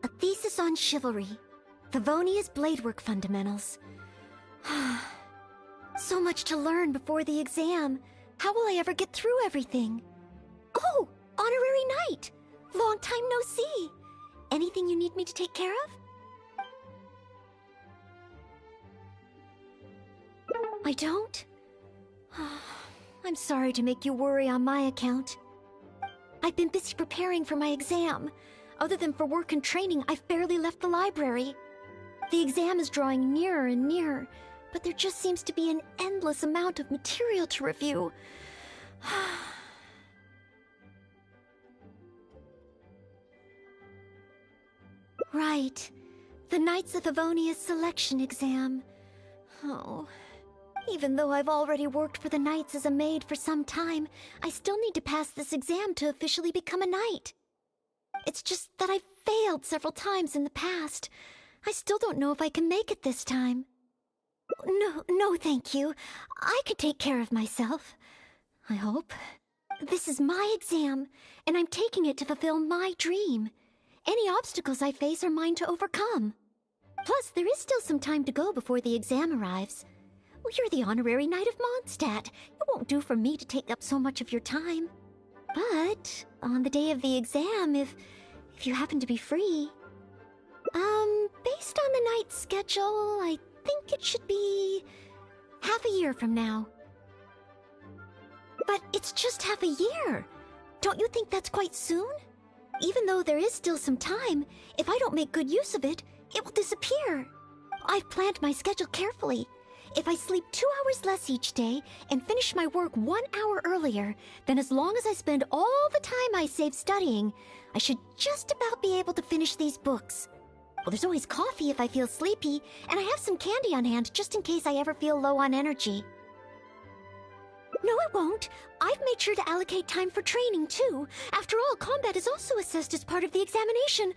A thesis on chivalry. Favonia's bladework fundamentals. So much to learn before the exam. How will I ever get through everything? Oh, honorary knight! Long time no see. Anything you need me to take care of? I don't? I'm sorry to make you worry on my account. I've been busy preparing for my exam. Other than for work and training, I've barely left the library. The exam is drawing nearer and nearer, but there just seems to be an endless amount of material to review. Right. The Knights of Favonia's selection exam. Oh. Even though I've already worked for the Knights as a maid for some time, I still need to pass this exam to officially become a knight. It's just that I've failed several times in the past. I still don't know if I can make it this time. No, thank you. I can take care of myself. I hope. This is my exam, and I'm taking it to fulfill my dream. Any obstacles I face are mine to overcome. Plus, there is still some time to go before the exam arrives. Well, you're the honorary knight of Mondstadt. It won't do for me to take up so much of your time. But on the day of the exam, if you happen to be free... based on the night's schedule, I think it should be half a year from now. But it's just half a year. Don't you think that's quite soon? Even though there is still some time, if I don't make good use of it, it will disappear. I've planned my schedule carefully. If I sleep 2 hours less each day and finish my work 1 hour earlier, then as long as I spend all the time I save studying, I should just about be able to finish these books. Well, there's always coffee if I feel sleepy, and I have some candy on hand just in case I ever feel low on energy. No, it won't. I've made sure to allocate time for training, too. After all, combat is also assessed as part of the examination.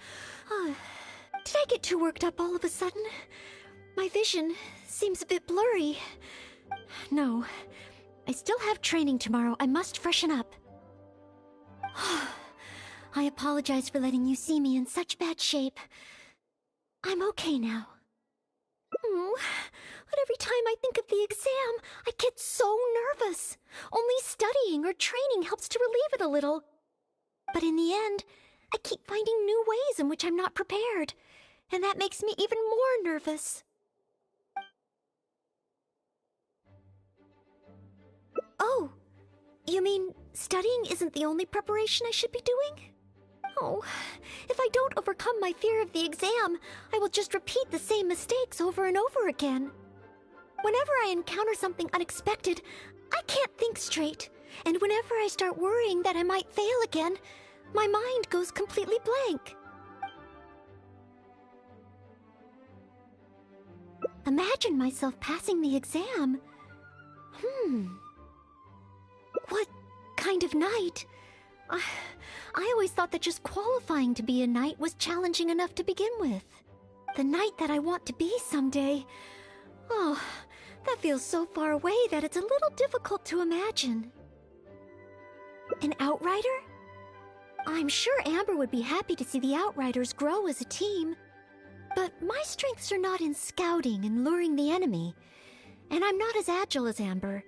Did I get too worked up all of a sudden? My vision seems a bit blurry. No, I still have training tomorrow. I must freshen up. I apologize for letting you see me in such bad shape. I'm okay now. But every time I think of the exam, I get so nervous. Only studying or training helps to relieve it a little. But in the end, I keep finding new ways in which I'm not prepared, and that makes me even more nervous. Oh, you mean studying isn't the only preparation I should be doing? Oh, if I don't overcome my fear of the exam, I will just repeat the same mistakes over and over again. Whenever I encounter something unexpected, I can't think straight. And whenever I start worrying that I might fail again, my mind goes completely blank. Imagine myself passing the exam. What kind of knight? I always thought that just qualifying to be a knight was challenging enough to begin with. The knight that I want to be someday. Oh, that feels so far away that it's a little difficult to imagine. An outrider? I'm sure Amber would be happy to see the Outriders grow as a team. But my strengths are not in scouting and luring the enemy. And I'm not as agile as Amber.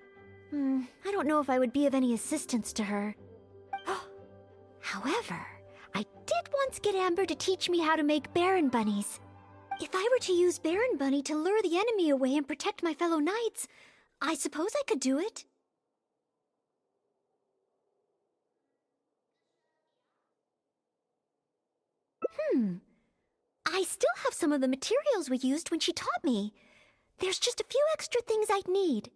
I don't know if I would be of any assistance to her. However, I did once get Amber to teach me how to make Baron Bunnies. If I were to use Baron Bunny to lure the enemy away and protect my fellow knights, I suppose I could do it. I still have some of the materials we used when she taught me. There's just a few extra things I'd need.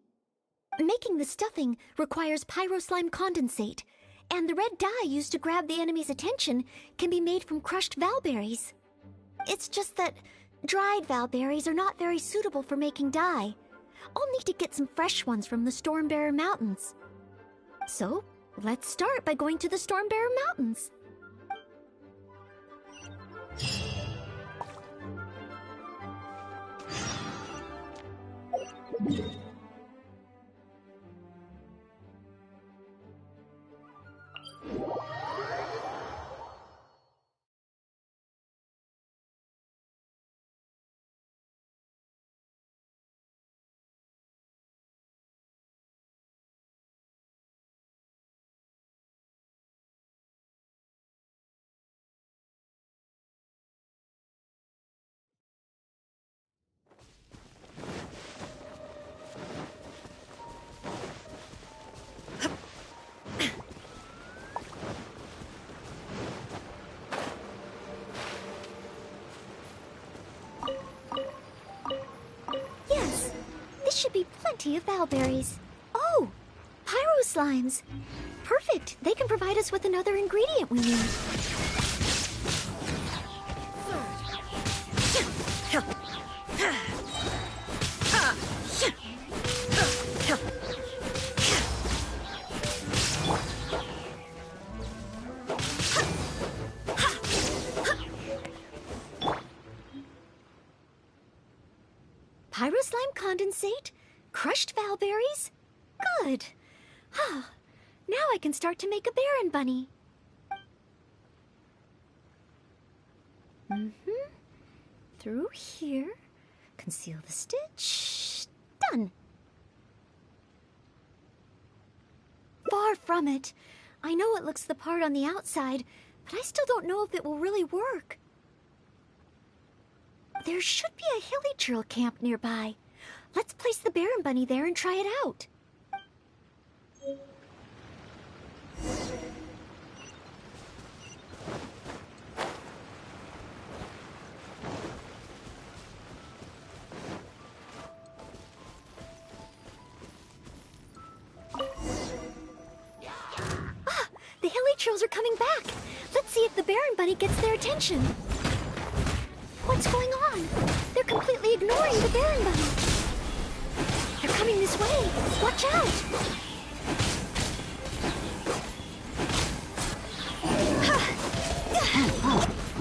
Making the stuffing requires pyro slime condensate, and the red dye used to grab the enemy's attention can be made from crushed valberries. It's just that dried valberries are not very suitable for making dye. I'll need to get some fresh ones from the Stormbearer Mountains. So, let's start by going to the Stormbearer Mountains. Yes, this should be plenty of valberries. Oh, pyro slimes. Perfect. They can provide us with another ingredient we need. Pyro slime condensate, crushed valberries. Good. Now I can start to make a Baron Bunny. Through here. Conceal the stitch. Done. Far from it. I know it looks the part on the outside, but I still don't know if it will really work. There should be a hilly trail camp nearby. Let's place the Baron Bunny there and try it out. The hilly trails are coming back. Let's see if the Baron Bunny gets their attention. What's going on? They're completely ignoring the Baron Bunny. They're coming this way. Watch out!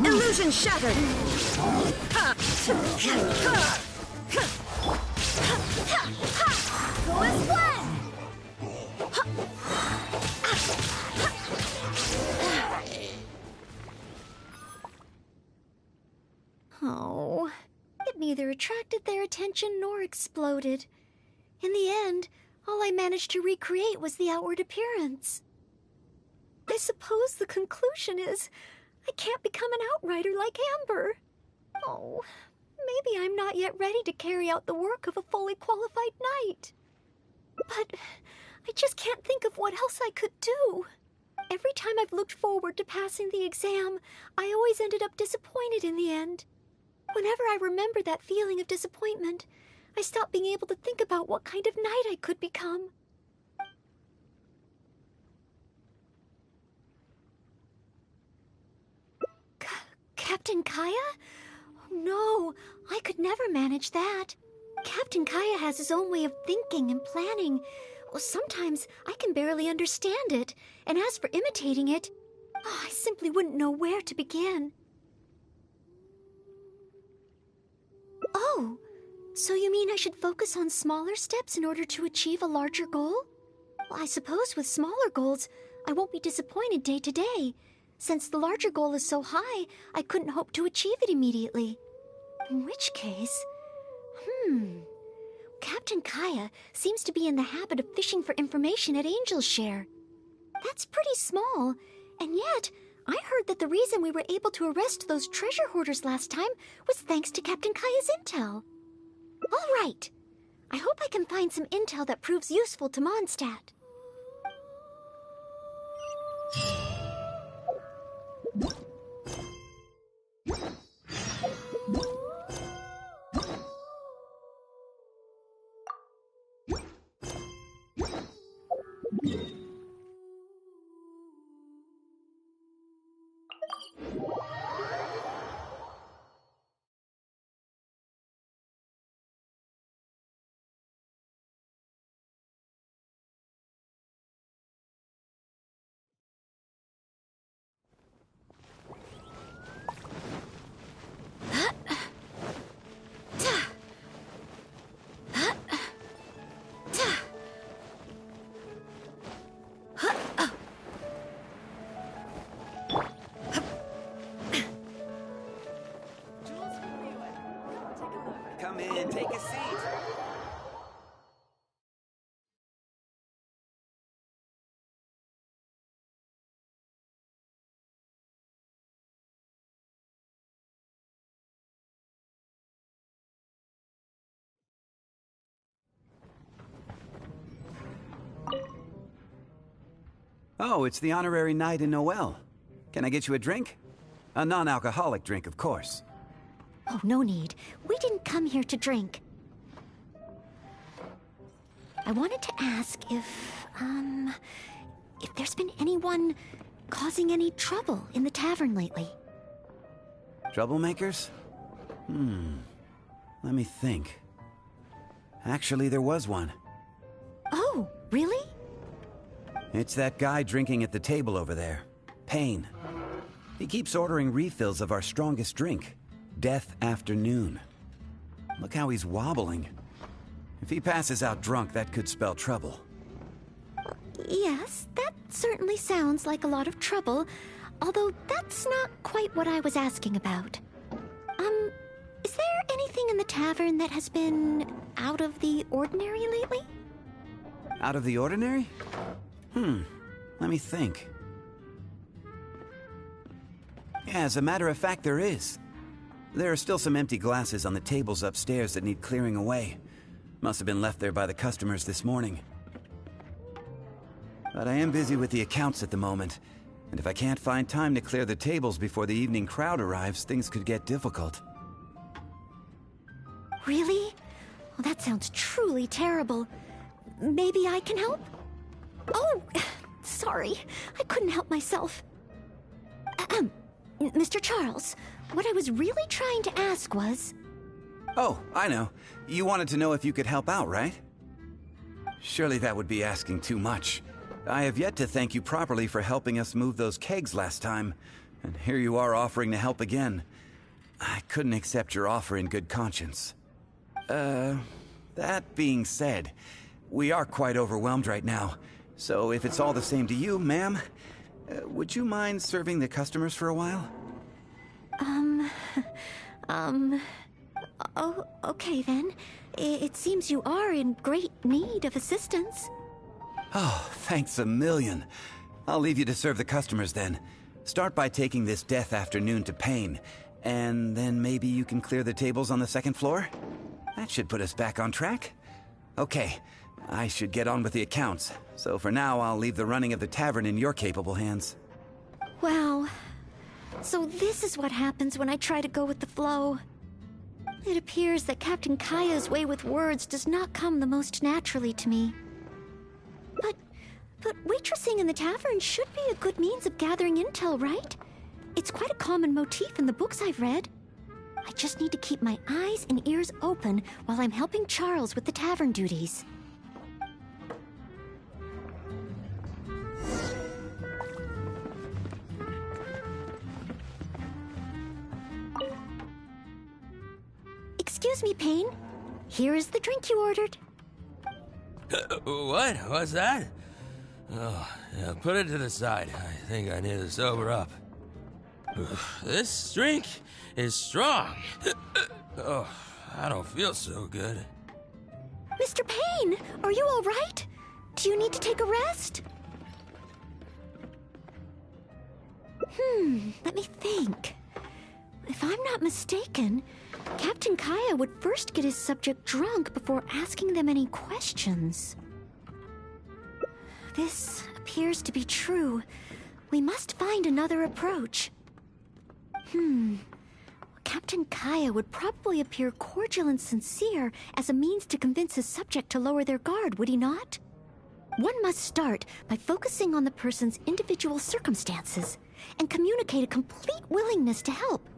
Illusion shattered! Go and blend! Oh, it neither attracted their attention nor exploded. In the end, all I managed to recreate was the outward appearance. I suppose the conclusion is I can't become an outrider like Amber. Oh, maybe I'm not yet ready to carry out the work of a fully qualified knight. But I just can't think of what else I could do. Every time I've looked forward to passing the exam, I always ended up disappointed in the end. Whenever I remember that feeling of disappointment, I stop being able to think about what kind of knight I could become. Captain Kaya? Oh, no, I could never manage that. Captain Kaya has his own way of thinking and planning. Well, sometimes I can barely understand it, and as for imitating it, I simply wouldn't know where to begin. Oh, so you mean I should focus on smaller steps in order to achieve a larger goal? Well, I suppose with smaller goals, I won't be disappointed day to day. Since the larger goal is so high, I couldn't hope to achieve it immediately. In which case... Captain Kaya seems to be in the habit of fishing for information at Angel's Share. That's pretty small, and yet I heard that the reason we were able to arrest those treasure hoarders last time was thanks to Captain Kaya's intel. All right. I hope I can find some intel that proves useful to Mondstadt. Come in, take a seat. Oh, it's the honorary night in Noelle. Can I get you a drink? A non-alcoholic drink, of course. Oh, no need. We didn't come here to drink. I wanted to ask if there's been anyone causing any trouble in the tavern lately. Troublemakers? Let me think. Actually, there was one. Oh, really? It's that guy drinking at the table over there. Payne. He keeps ordering refills of our strongest drink, Death Afternoon. Look how he's wobbling. If he passes out drunk, that could spell trouble. Yes, that certainly sounds like a lot of trouble, although that's not quite what I was asking about. Is there anything in the tavern that has been out of the ordinary lately? Out of the ordinary? Let me think. Yeah, as a matter of fact, there is. There are still some empty glasses on the tables upstairs that need clearing away. Must have been left there by the customers this morning. But I am busy with the accounts at the moment, and if I can't find time to clear the tables before the evening crowd arrives, things could get difficult. Really? Well, that sounds truly terrible. Maybe I can help? Oh, sorry. I couldn't help myself. Mr. Charles, what I was really trying to ask was... Oh, I know. You wanted to know if you could help out, right? Surely that would be asking too much. I have yet to thank you properly for helping us move those kegs last time, and here you are offering to help again. I couldn't accept your offer in good conscience. That being said, we are quite overwhelmed right now, so if it's all the same to you, ma'am, would you mind serving the customers for a while? Oh, okay then. It seems you are in great need of assistance. Oh, thanks a million. I'll leave you to serve the customers then. Start by taking this Death Afternoon to Payne, and then maybe you can clear the tables on the second floor? That should put us back on track. Okay, I should get on with the accounts, so for now I'll leave the running of the tavern in your capable hands. Wow. So this is what happens when I try to go with the flow. It appears that Captain Kaya's way with words does not come the most naturally to me. But waitressing in the tavern should be a good means of gathering intel, right? It's quite a common motif in the books I've read. I just need to keep my eyes and ears open while I'm helping Charles with the tavern duties. Excuse me, Payne. Here is the drink you ordered. What? What's that? Oh, yeah, put it to the side. I think I need to sober up. This drink is strong. Oh, I don't feel so good. Mr. Payne, are you all right? Do you need to take a rest? Let me think. If I'm not mistaken, Captain Kaya would first get his subject drunk before asking them any questions. This appears to be true. We must find another approach. Captain Kaya would probably appear cordial and sincere as a means to convince his subject to lower their guard, would he not? One must start by focusing on the person's individual circumstances and communicate a complete willingness to help.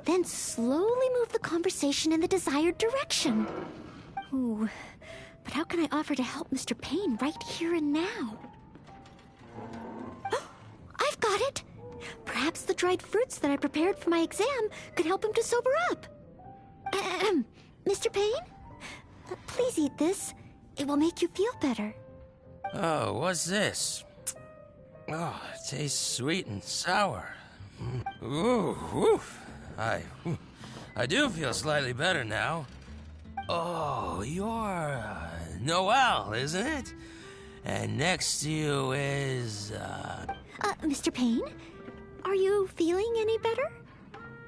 Then slowly move the conversation in the desired direction. Ooh, but how can I offer to help Mr. Payne right here and now? I've got it! Perhaps the dried fruits that I prepared for my exam could help him to sober up. Mr. Payne? Please eat this. It will make you feel better. Oh, what's this? Oh, it tastes sweet and sour. Ooh, woof. I do feel slightly better now. Oh, you're Noelle, isn't it? And next to you is Mr. Payne? Are you feeling any better?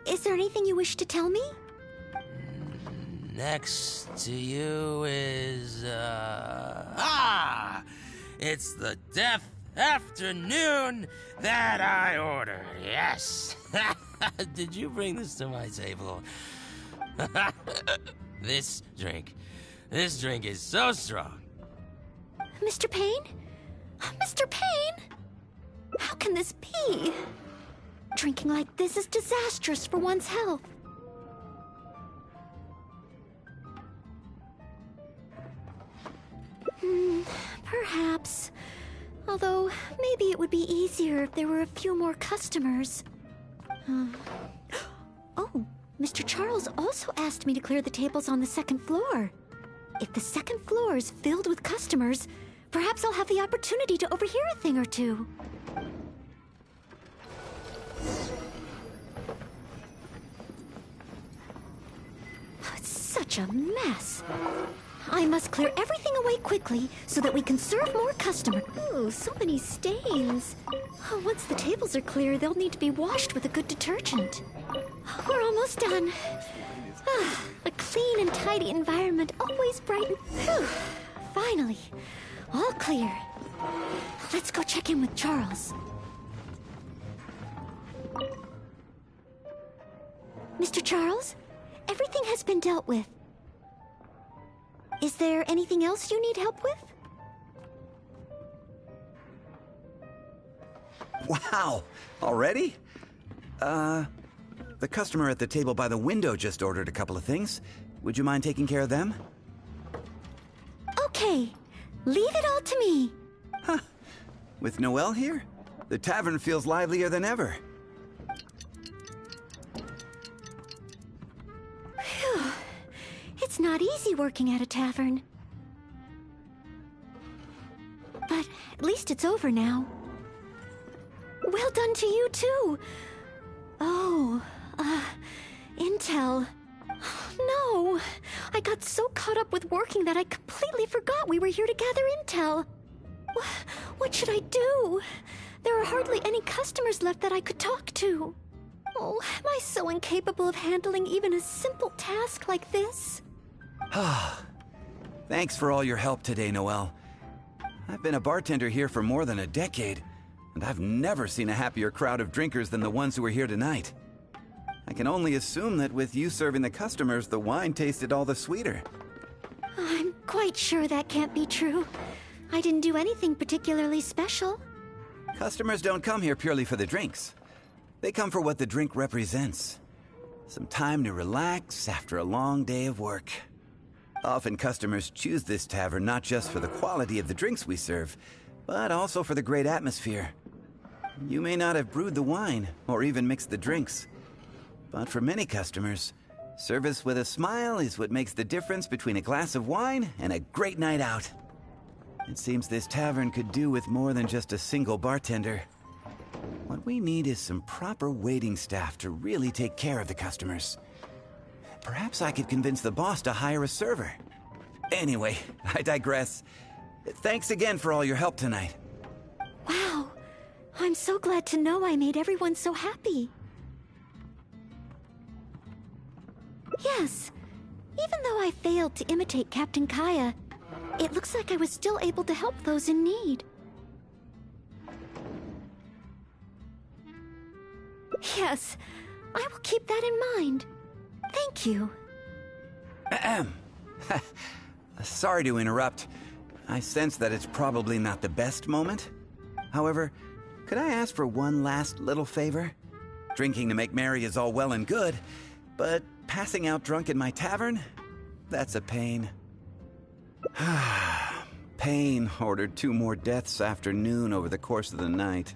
Is there anything you wish to tell me? Next to you is it's the death afternoon that I ordered. Yes. Did you bring this to my table? This drink is so strong. Mr. Payne? Mr. Payne? How can this be? Drinking like this is disastrous for one's health. Perhaps. Although, maybe it would be easier if there were a few more customers. Oh, Mr. Charles also asked me to clear the tables on the second floor. If the second floor is filled with customers, perhaps I'll have the opportunity to overhear a thing or two. It's such a mess. I must clear everything away quickly so that we can serve more customers. Ooh, so many stains. Oh, once the tables are clear, they'll need to be washed with a good detergent. We're almost done. A clean and tidy environment always brightens. Whew. Finally, all clear. Let's go check in with Charles. Mr. Charles, everything has been dealt with. Is there anything else you need help with? Wow! Already? The customer at the table by the window just ordered a couple of things. Would you mind taking care of them? Okay. Leave it all to me. Huh. With Noelle here, the tavern feels livelier than ever. Phew. It's not easy working at a tavern. But at least it's over now. Well done to you, too. Oh, intel. No, I got so caught up with working that I completely forgot we were here to gather intel. What should I do? There are hardly any customers left that I could talk to. Oh, am I so incapable of handling even a simple task like this? Thanks for all your help today, Noelle. I've been a bartender here for more than a decade, and I've never seen a happier crowd of drinkers than the ones who are here tonight. I can only assume that with you serving the customers, the wine tasted all the sweeter. I'm quite sure that can't be true. I didn't do anything particularly special. Customers don't come here purely for the drinks. They come for what the drink represents. Some time to relax after a long day of work. Often customers choose this tavern not just for the quality of the drinks we serve, but also for the great atmosphere. You may not have brewed the wine, or even mixed the drinks, but for many customers, service with a smile is what makes the difference between a glass of wine and a great night out. It seems this tavern could do with more than just a single bartender. What we need is some proper waiting staff to really take care of the customers. Perhaps I could convince the boss to hire a server. Anyway, I digress. Thanks again for all your help tonight. Wow. I'm so glad to know I made everyone so happy. Yes. Even though I failed to imitate Captain Kaya, it looks like I was still able to help those in need. Yes, I will keep that in mind. Thank you. Ahem. Sorry to interrupt. I sense that it's probably not the best moment. However, could I ask for one last little favor? Drinking to make merry is all well and good, but passing out drunk in my tavern? That's a pain. Pain ordered 2 more deaths after noon over the course of the night.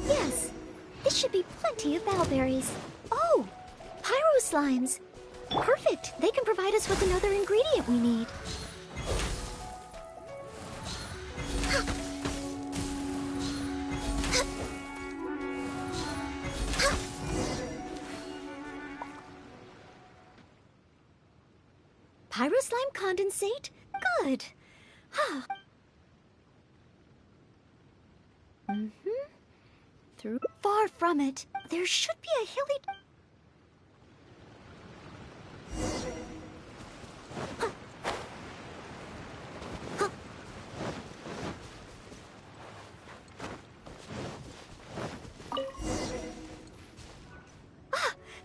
Yes, this should be plenty of bowberries. Oh, pyro slimes. Perfect. They can provide us with another ingredient we need. Pyro slime condensate? Good. Through far from it. There should be a hilly.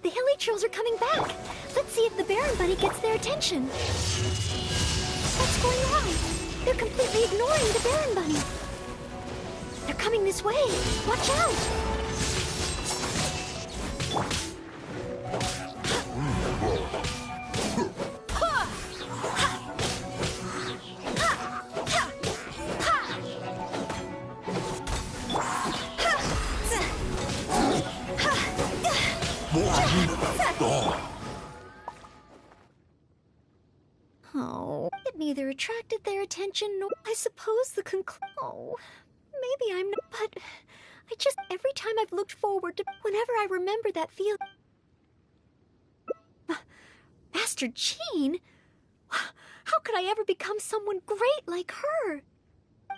The hilly trolls are coming back. Let's see if the Baron Bunny gets their attention. What's going on? They're completely ignoring the Baron Bunny. They're coming this way. Watch out! Oh, it neither attracted their attention nor, I suppose, the Oh, maybe I'm not, but I just, every time I've looked forward to, whenever I remember that feeling. Master Jean? How could I ever become someone great like her?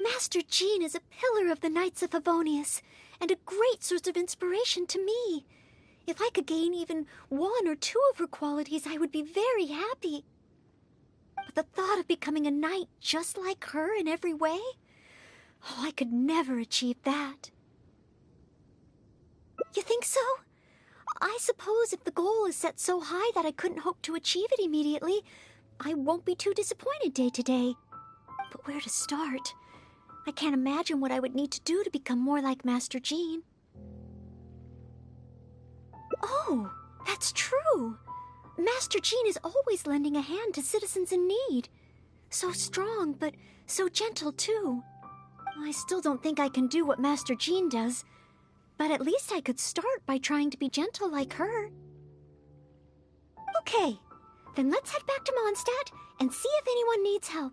Master Jean is a pillar of the Knights of Favonius, and a great source of inspiration to me. If I could gain even 1 or 2 of her qualities, I would be very happy. But the thought of becoming a knight just like her in every way? Oh, I could never achieve that. You think so? I suppose if the goal is set so high that I couldn't hope to achieve it immediately, I won't be too disappointed day to day. But where to start? I can't imagine what I would need to do to become more like Master Jean. Oh, that's true. Master Jean is always lending a hand to citizens in need. So strong, but so gentle, too. I still don't think I can do what Master Jean does, but at least I could start by trying to be gentle like her. Okay, then let's head back to Mondstadt and see if anyone needs help.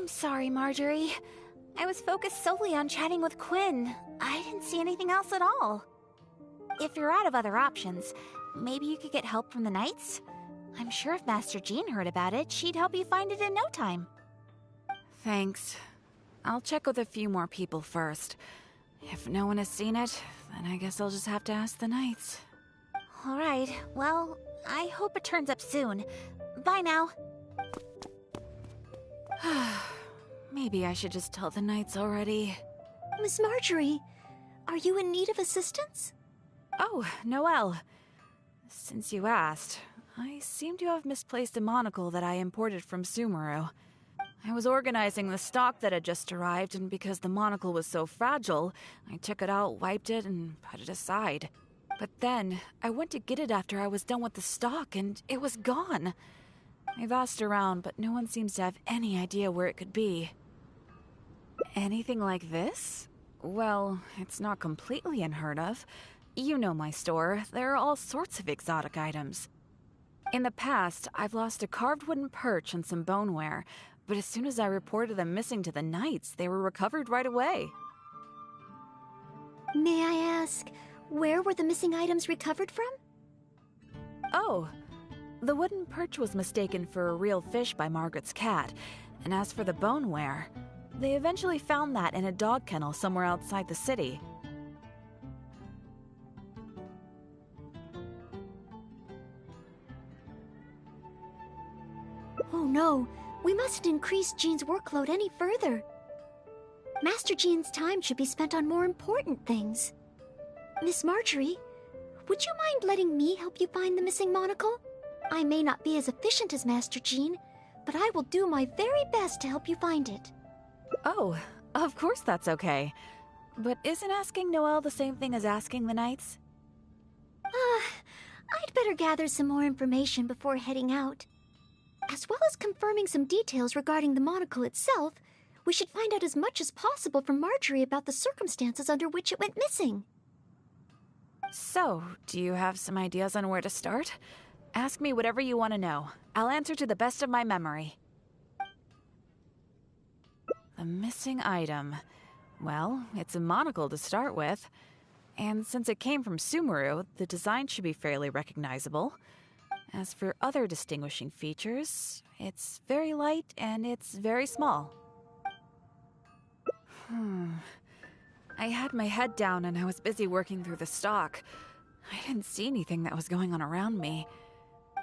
I'm sorry, Marjorie. I was focused solely on chatting with Quinn. I didn't see anything else at all. If you're out of other options, maybe you could get help from the Knights? I'm sure if Master Jean heard about it, she'd help you find it in no time. Thanks. I'll check with a few more people first. If no one has seen it, then I guess I'll just have to ask the Knights. Alright, well, I hope it turns up soon. Bye now. Maybe I should just tell the Knights already. Miss Marjorie, are you in need of assistance? Oh, Noelle. Since you asked, I seem to have misplaced a monocle that I imported from Sumeru. I was organizing the stock that had just arrived, and because the monocle was so fragile, I took it out, wiped it, and put it aside. But then, I went to get it after I was done with the stock, and it was gone. I've asked around, but no one seems to have any idea where it could be. Anything like this? Well, it's not completely unheard of. You know my store. There are all sorts of exotic items. In the past, I've lost a carved wooden perch and some boneware, but as soon as I reported them missing to the Knights, they were recovered right away. May I ask, where were the missing items recovered from? Oh, the wooden perch was mistaken for a real fish by Margaret's cat, and as for the boneware, they eventually found that in a dog kennel somewhere outside the city. Oh no, we mustn't increase Jean's workload any further. Master Jean's time should be spent on more important things. Miss Marjorie, would you mind letting me help you find the missing monocle? I may not be as efficient as Master Jean, but I will do my very best to help you find it. Oh, of course that's okay. But isn't asking Noelle the same thing as asking the Knights? I'd better gather some more information before heading out. As well as confirming some details regarding the monocle itself, we should find out as much as possible from Marjorie about the circumstances under which it went missing. So, do you have some ideas on where to start? Ask me whatever you want to know. I'll answer to the best of my memory. The missing item. Well, it's a monocle to start with. And since it came from Sumeru, the design should be fairly recognizable. As for other distinguishing features, it's very light and it's very small. I had my head down and I was busy working through the stock. I didn't see anything that was going on around me.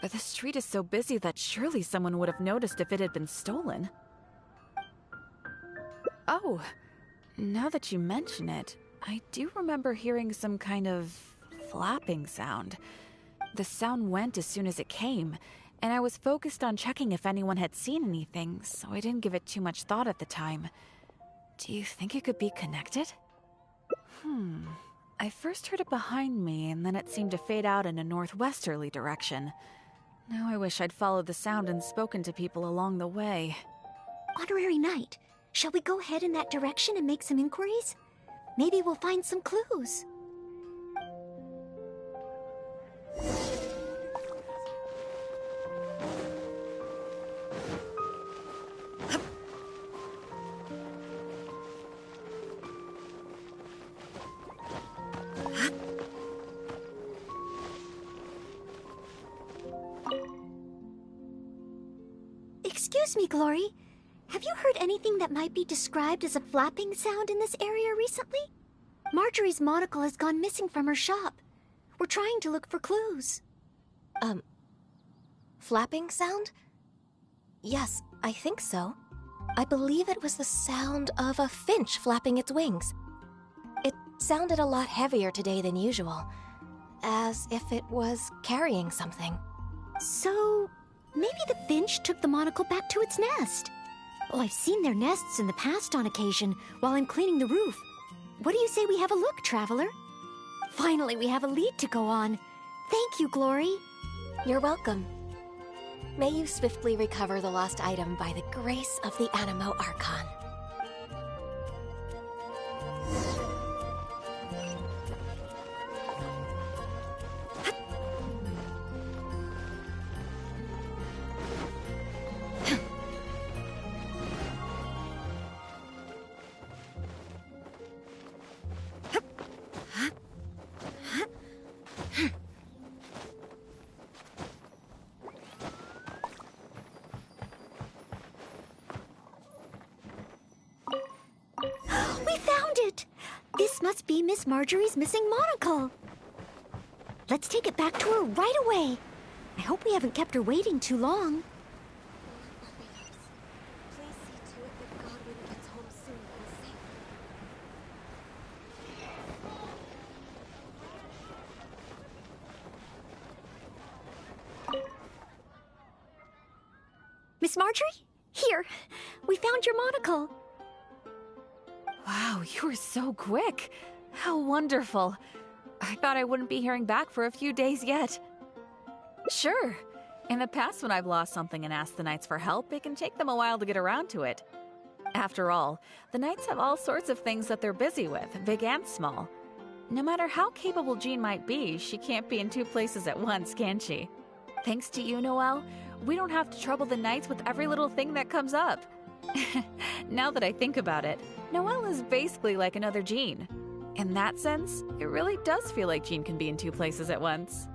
But the street is so busy that surely someone would have noticed if it had been stolen. Oh, now that you mention it, I do remember hearing some kind of flapping sound. The sound went as soon as it came, and I was focused on checking if anyone had seen anything, so I didn't give it too much thought at the time. Do you think it could be connected? I first heard it behind me, and then it seemed to fade out in a northwesterly direction. Now I wish I'd followed the sound and spoken to people along the way. Honorary Knight, shall we go ahead in that direction and make some inquiries? Maybe we'll find some clues. Excuse me, Glory. Have you heard anything that might be described as a flapping sound in this area recently? Marjorie's monocle has gone missing from her shop. We're trying to look for clues. Flapping sound? Yes, I think so. I believe it was the sound of a finch flapping its wings. It sounded a lot heavier today than usual, as if it was carrying something. So, maybe the finch took the monocle back to its nest. Oh, I've seen their nests in the past on occasion while I'm cleaning the roof. What do you say we have a look, Traveler? Finally, we have a lead to go on. Thank you, Glory. You're welcome. May you swiftly recover the lost item by the grace of the Animo Archon. must be Miss Marjorie's missing monocle. Let's take it back to her right away. I hope we haven't kept her waiting too long. Please see to it that Godwin gets home soon and safe. Miss Marjorie? Here, we found your monocle. Wow, you were so quick. How wonderful. I thought I wouldn't be hearing back for a few days yet. Sure. In the past, when I've lost something and asked the Knights for help, it can take them a while to get around to it. After all, the Knights have all sorts of things that they're busy with, big and small. No matter how capable Jean might be, she can't be in two places at once, can she? Thanks to you, Noelle, we don't have to trouble the Knights with every little thing that comes up. Now that I think about it, Noelle is basically like another Jean. In that sense, it really does feel like Jean can be in two places at once.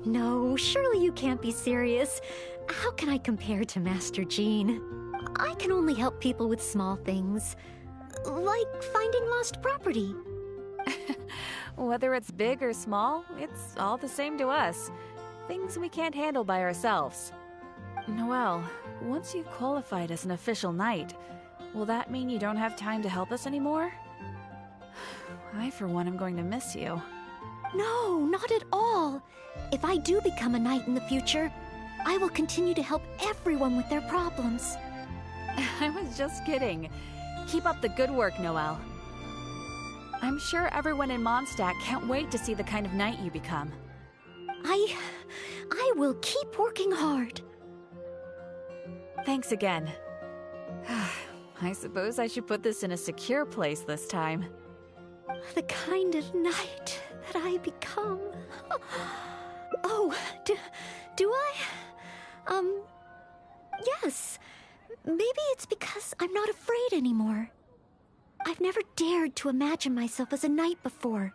No, surely you can't be serious. How can I compare to Master Jean? I can only help people with small things, like finding lost property. Whether it's big or small, it's all the same to us. Things we can't handle by ourselves. Noelle, once you've qualified as an official knight, will that mean you don't have time to help us anymore? I, for one, am going to miss you. No, not at all. If I do become a knight in the future, I will continue to help everyone with their problems. I was just kidding. Keep up the good work, Noelle. I'm sure everyone in Mondstadt can't wait to see the kind of knight you become. I will keep working hard. Thanks again. I suppose I should put this in a secure place this time. The kind of knight that I become. Oh, do I? Yes. Maybe it's because I'm not afraid anymore. I've never dared to imagine myself as a knight before.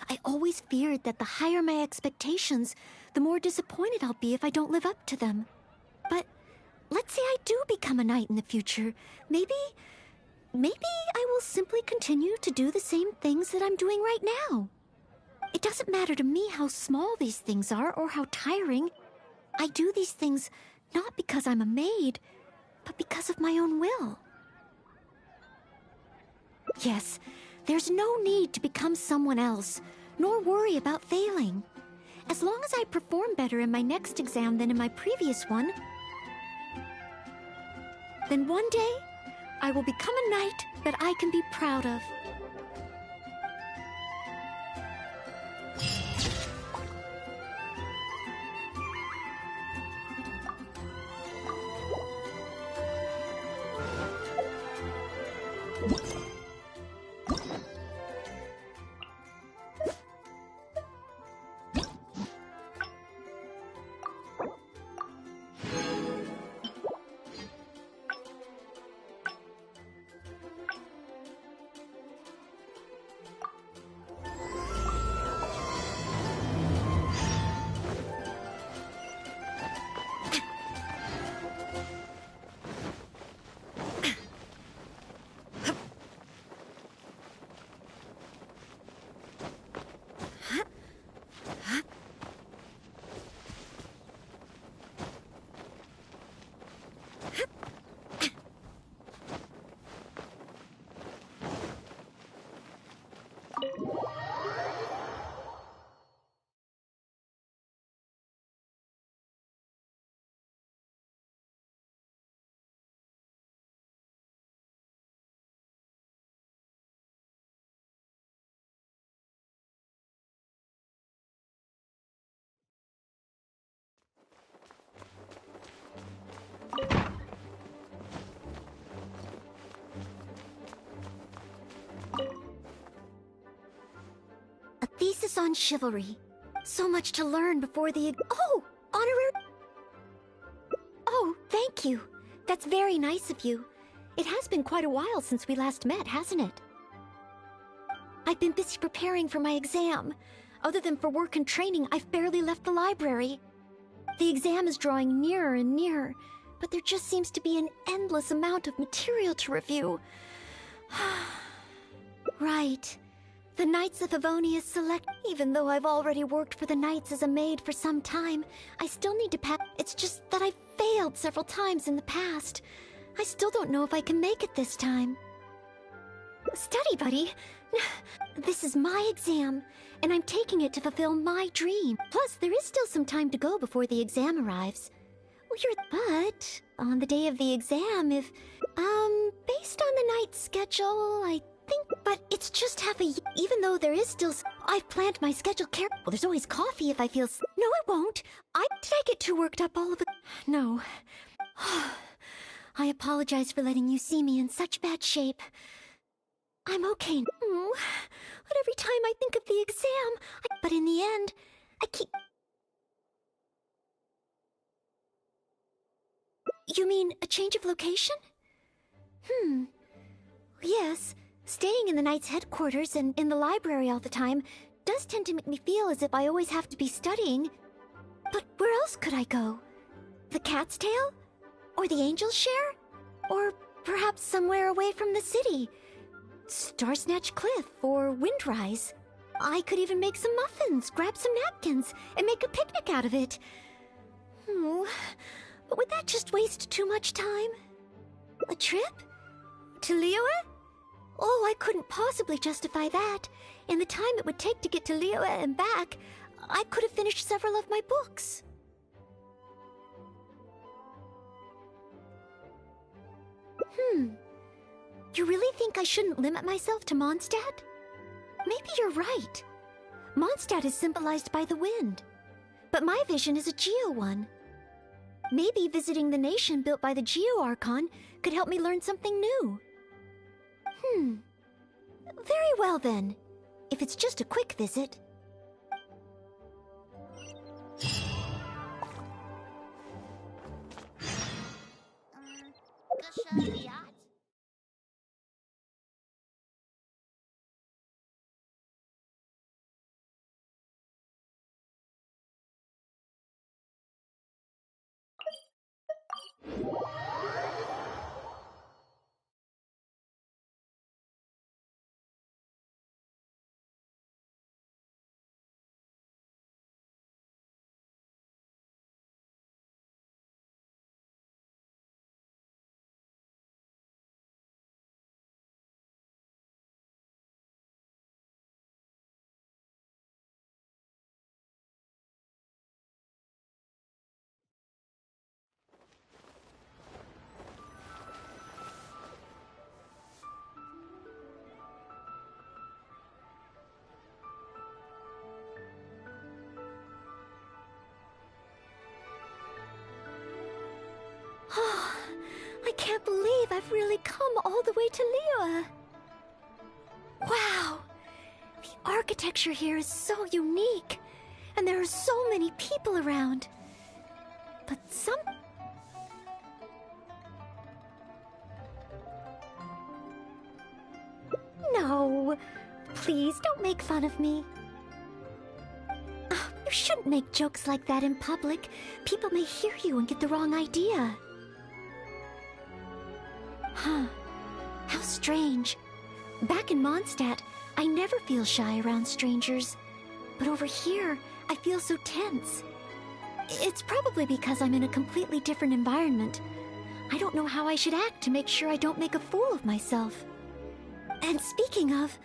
I always feared that the higher my expectations, the more disappointed I'll be if I don't live up to them. But let's say I do become a knight in the future. Maybe I will simply continue to do the same things that I'm doing right now. It doesn't matter to me how small these things are or how tiring. I do these things not because I'm a maid, but because of my own will. Yes, there's no need to become someone else, nor worry about failing. As long as I perform better in my next exam than in my previous one, then one day, I will become a knight that I can be proud of. A thesis on chivalry. So much to learn before the... Oh! Honorary... Oh, thank you. That's very nice of you. It has been quite a while since we last met, hasn't it? I've been busy preparing for my exam. Other than for work and training, I've barely left the library. The exam is drawing nearer and nearer, but there just seems to be an endless amount of material to review. Right. The Knights of Favonius select. Even though I've already worked for the Knights as a maid for some time, I still need to pack. It's just that I've failed several times in the past. I still don't know if I can make it this time. Study buddy. This is my exam, and I'm taking it to fulfill my dream. Plus, there is still some time to go before the exam arrives. But on the day of the exam, if, based on the night's schedule, I think, but it's just half a year. Even though there is still, I've planned my schedule carefully. Well, there's always coffee if I feel, no, it won't. Did I get too worked up all of it? No. I apologize for letting you see me in such bad shape. I'm okay. But every time I think of the exam, but in the end, I keep... You mean a change of location? Yes, staying in the Knight's headquarters and in the library all the time does tend to make me feel as if I always have to be studying. But where else could I go? The Cat's Tail? Or the Angel's Share? Or perhaps somewhere away from the city? Starsnatch Cliff or Windrise? I could even make some muffins, grab some napkins, and make a picnic out of it. But would that just waste too much time? A trip? To Liyue? Oh, I couldn't possibly justify that. In the time it would take to get to Liyue and back, I could have finished several of my books. You really think I shouldn't limit myself to Mondstadt? Maybe you're right. Mondstadt is symbolized by the wind, but my vision is a Geo one. Maybe visiting the nation built by the Geo Archon could help me learn something new. Very well then. If it's just a quick visit. I can't believe I've really come all the way to Liyue. Wow! The architecture here is so unique, and there are so many people around. But some... No, please don't make fun of me. You shouldn't make jokes like that in public. People may hear you and get the wrong idea. How strange. Back in Mondstadt, I never feel shy around strangers. But over here, I feel so tense. It's probably because I'm in a completely different environment. I don't know how I should act to make sure I don't make a fool of myself. And speaking of,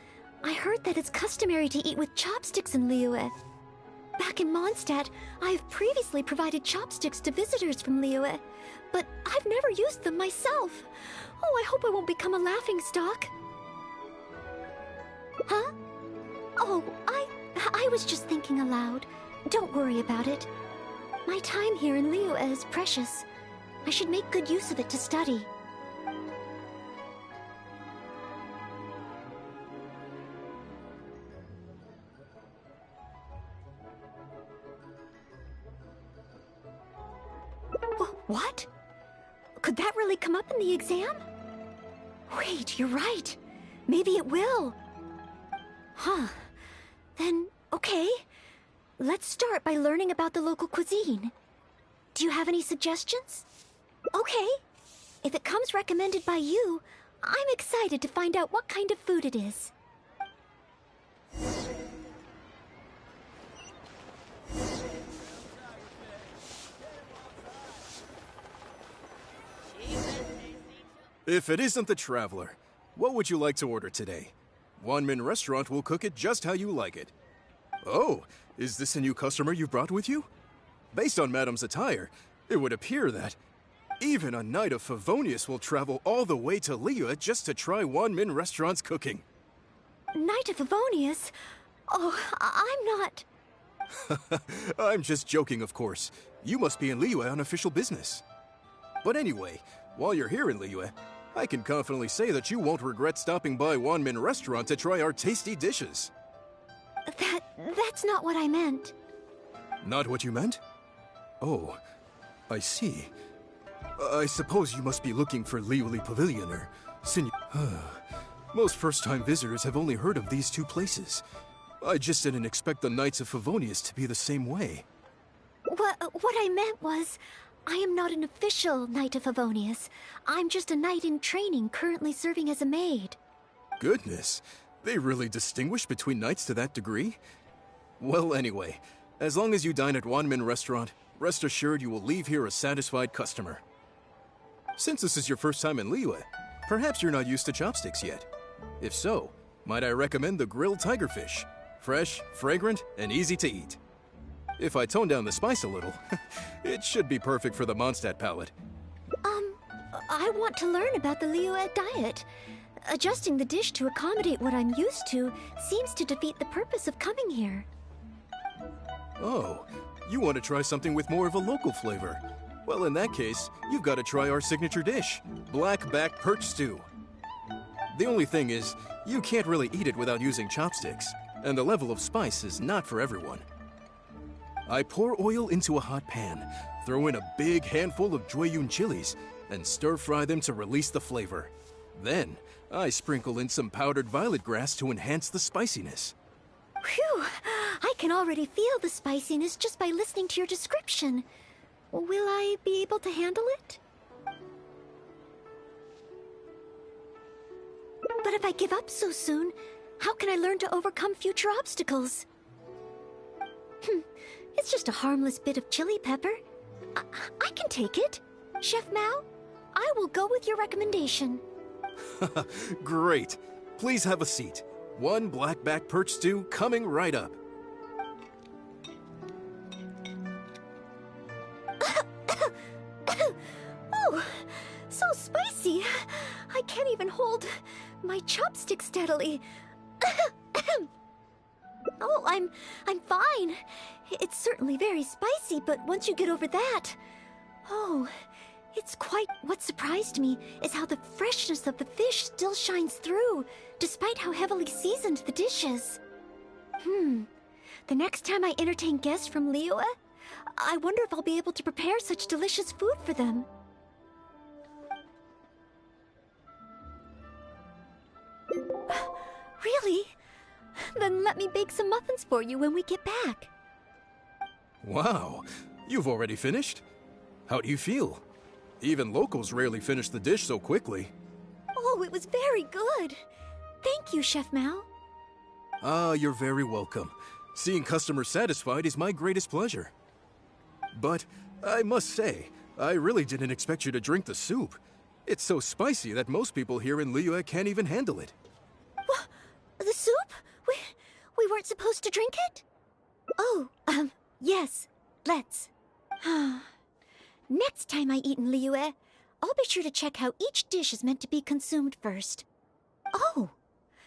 I heard that it's customary to eat with chopsticks in Liyue. Back in Mondstadt, I have previously provided chopsticks to visitors from Liyue, but I've never used them myself. Oh, I hope I won't become a laughingstock. Huh? Oh, I was just thinking aloud. Don't worry about it. My time here in Liyue is precious. I should make good use of it to study. What? Could that really come up in the exam? Wait, you're right. Maybe it will. Then, okay. Let's start by learning about the local cuisine. Do you have any suggestions? Okay. If it comes recommended by you, I'm excited to find out what kind of food it is. If it isn't the Traveler, what would you like to order today? Wanmin Restaurant will cook it just how you like it. Oh, is this a new customer you brought with you? Based on Madam's attire, it would appear that even a Knight of Favonius will travel all the way to Liyue just to try Wanmin Restaurant's cooking. Knight of Favonius? Oh, I'm not... I'm just joking, of course. You must be in Liyue on official business. But anyway, while you're here in Liyue, I can confidently say that you won't regret stopping by Wanmin Restaurant to try our tasty dishes. That's not what I meant. Not what you meant? Oh, I see. I suppose you must be looking for Liyue Pavilion or Most first-time visitors have only heard of these two places. I just didn't expect the Knights of Favonius to be the same way. What I meant was, I am not an official Knight of Favonius. I'm just a knight in training currently serving as a maid. Goodness, they really distinguish between knights to that degree? Well, anyway, as long as you dine at Wanmin Restaurant, rest assured you will leave here a satisfied customer. Since this is your first time in Liyue, perhaps you're not used to chopsticks yet. If so, might I recommend the grilled tigerfish? Fresh, fragrant, and easy to eat. If I tone down the spice a little, it should be perfect for the Mondstadt palate. I want to learn about the Liyue diet. Adjusting the dish to accommodate what I'm used to seems to defeat the purpose of coming here. Oh, you want to try something with more of a local flavor? Well, in that case, you've got to try our signature dish, black back perch stew. The only thing is, you can't really eat it without using chopsticks, and the level of spice is not for everyone. I pour oil into a hot pan, throw in a big handful of Jueyun chilies, and stir-fry them to release the flavor. Then, I sprinkle in some powdered violet grass to enhance the spiciness. Phew! I can already feel the spiciness just by listening to your description. Will I be able to handle it? But if I give up so soon, how can I learn to overcome future obstacles? It's just a harmless bit of chili pepper. I can take it. Chef Mao, I will go with your recommendation. Great. Please have a seat. One blackback perch stew coming right up. Oh, so spicy. I can't even hold my chopstick steadily. Oh, I'm fine. It's certainly very spicy, but once you get over that... Oh, it's quite... What surprised me is how the freshness of the fish still shines through, despite how heavily seasoned the dish is. The next time I entertain guests from Liyue, I wonder if I'll be able to prepare such delicious food for them. Really? Then let me bake some muffins for you when we get back. Wow, you've already finished? How do you feel? Even locals rarely finish the dish so quickly. Oh, it was very good. Thank you, Chef Mao. Ah, you're very welcome. Seeing customers satisfied is my greatest pleasure. But I must say, I really didn't expect you to drink the soup. It's so spicy that most people here in Liyue can't even handle it. What? The soup? We weren't supposed to drink it? Oh, yes. Let's. Next time I eat in Liyue, I'll be sure to check how each dish is meant to be consumed first. Oh,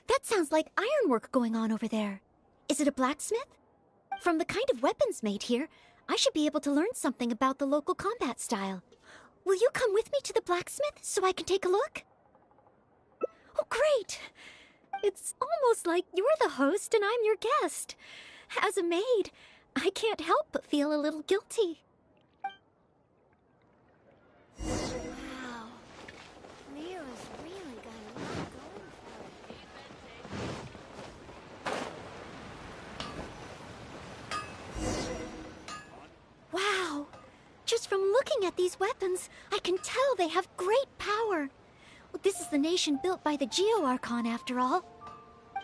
that sounds like ironwork going on over there. Is it a blacksmith? From the kind of weapons made here, I should be able to learn something about the local combat style. Will you come with me to the blacksmith so I can take a look? Oh, great! It's almost like you're the host and I'm your guest. As a maid, I can't help but feel a little guilty. Wow. Liyue's really got a lot going for it. Wow! Just from looking at these weapons, I can tell they have great power. Well, this is the nation built by the Geo-Archon, after all.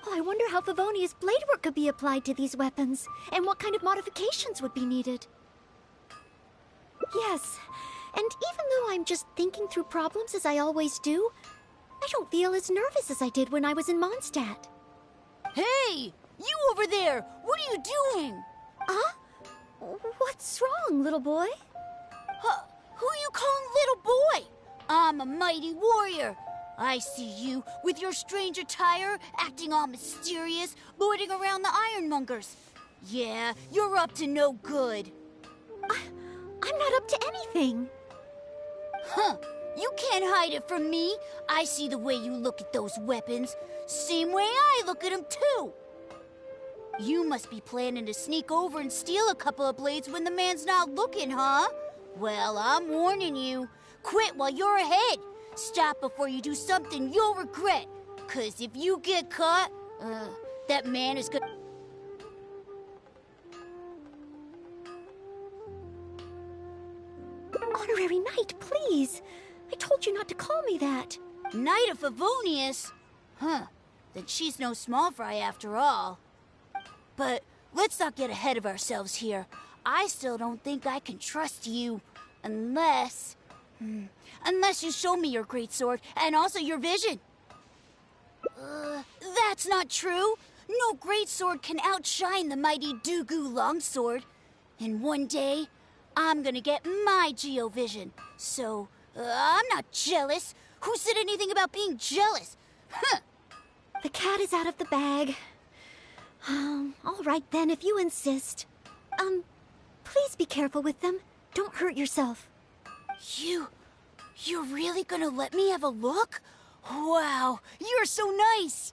Oh, I wonder how Favonius bladework could be applied to these weapons, and what kind of modifications would be needed. Yes, and even though I'm just thinking through problems as I always do, I don't feel as nervous as I did when I was in Mondstadt. Hey! You over there! What are you doing? What's wrong, little boy? Who you calling little boy? I'm a mighty warrior. I see you with your strange attire, acting all mysterious, loitering around the ironmongers. Yeah, you're up to no good. I'm not up to anything. Huh. You can't hide it from me. I see the way you look at those weapons. Same way I look at them, too. You must be planning to sneak over and steal a couple of blades when the man's not looking, huh? Well, I'm warning you. Quit while you're ahead. Stop before you do something you'll regret. 'Cause if you get caught, that man is gonna... Honorary Knight, please. I told you not to call me that. Knight of Favonius? Huh. Then she's no small fry after all. But let's not get ahead of ourselves here. I still don't think I can trust you. Unless... unless you show me your great sword and also your vision. That's not true. No great sword can outshine the mighty Dugu longsword. And one day, I'm gonna get my Geovision. So, I'm not jealous. Who said anything about being jealous? Huh. The cat is out of the bag. All right then, if you insist. Please be careful with them. Don't hurt yourself. You're really gonna let me have a look? Wow, you're so nice!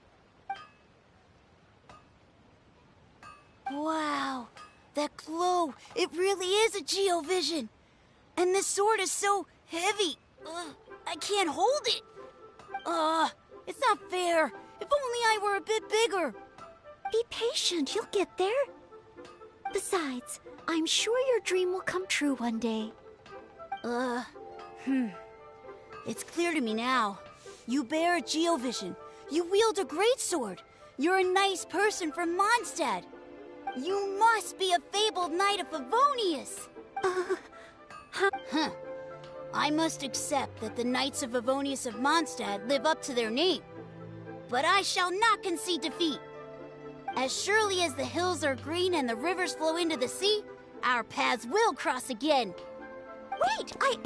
Wow, that glow, it really is a Geovision. And this sword is so heavy, I can't hold it. It's not fair. If only I were a bit bigger. Be patient, you'll get there. Besides, I'm sure your dream will come true one day. It's clear to me now. You bear a Geovision. You wield a greatsword. You're a nice person from Mondstadt. You must be a fabled Knight of Favonius. I must accept that the Knights of Favonius of Mondstadt live up to their name. But I shall not concede defeat. As surely as the hills are green and the rivers flow into the sea, our paths will cross again. Wait,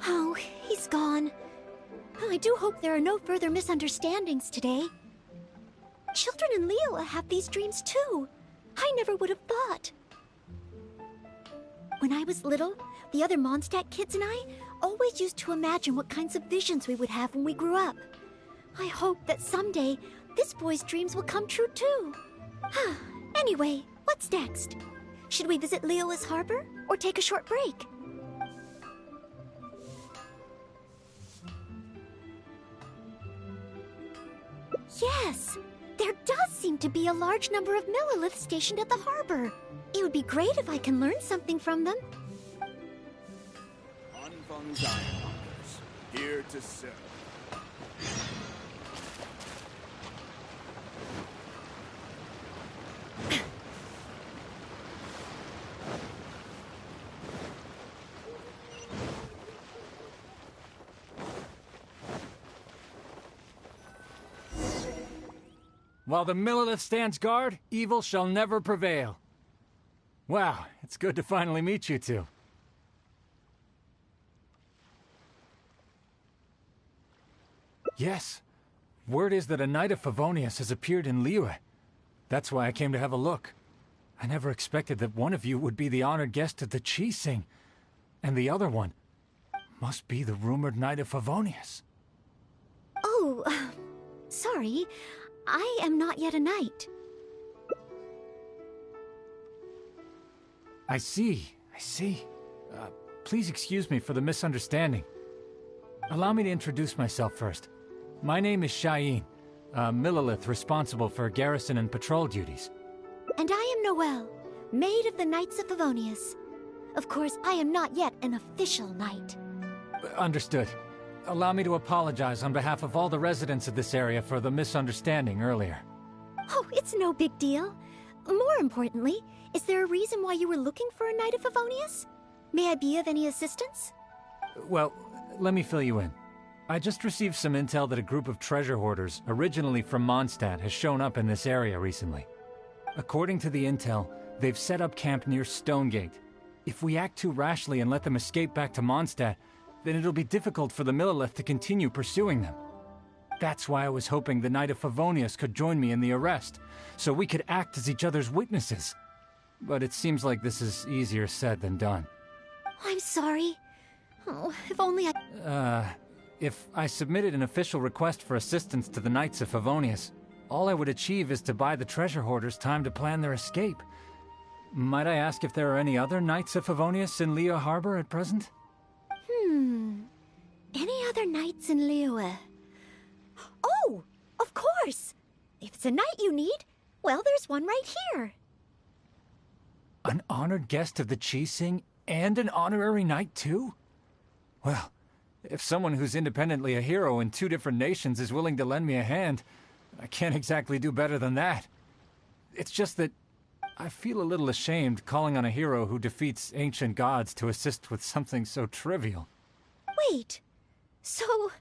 Oh, he's gone. I do hope there are no further misunderstandings today. Children in Leela have these dreams too. I never would have thought. When I was little, the other Mondstadt kids and I always used to imagine what kinds of visions we would have when we grew up. I hope that someday this boy's dreams will come true too. Anyway, what's next? Should we visit Leola's harbor or take a short break? Yes, there does seem to be a large number of Milliliths stationed at the harbor. It would be great if I can learn something from them. Unfung's Ironmongers, here to serve. While the Millilith stands guard, evil shall never prevail. Wow, it's good to finally meet you two. Yes, word is that a Knight of Favonius has appeared in Liyue. That's why I came to have a look. I never expected that one of you would be the honored guest at the Chi-Sing, and the other one must be the rumored Knight of Favonius. Oh, sorry. I am not yet a knight. I see. Please excuse me for the misunderstanding. Allow me to introduce myself first. My name is Shayin, a Millilith responsible for garrison and patrol duties. And I am Noelle, maid of the Knights of Favonius. Of course, I am not yet an official knight. Understood. Allow me to apologize on behalf of all the residents of this area for the misunderstanding earlier. Oh, it's no big deal. More importantly, is there a reason why you were looking for a Knight of Favonius? May I be of any assistance? Well, let me fill you in. I just received some intel that a group of treasure hoarders, originally from Mondstadt, has shown up in this area recently. According to the intel, they've set up camp near Stonegate. If we act too rashly and let them escape back to Mondstadt, then it'll be difficult for the Millelith to continue pursuing them. That's why I was hoping the Knight of Favonius could join me in the arrest, so we could act as each other's witnesses. But it seems like this is easier said than done. I'm sorry. Oh, if only I... If I submitted an official request for assistance to the Knights of Favonius, all I would achieve is to buy the treasure hoarders time to plan their escape. Might I ask if there are any other Knights of Favonius in Liyue Harbor at present? Any other knights in Liyue? Oh, of course! If it's a knight you need, well, there's one right here. An honored guest of the Qixing and an honorary knight, too? Well, if someone who's independently a hero in two different nations is willing to lend me a hand, I can't exactly do better than that. It's just that I feel a little ashamed calling on a hero who defeats ancient gods to assist with something so trivial. Wait, so,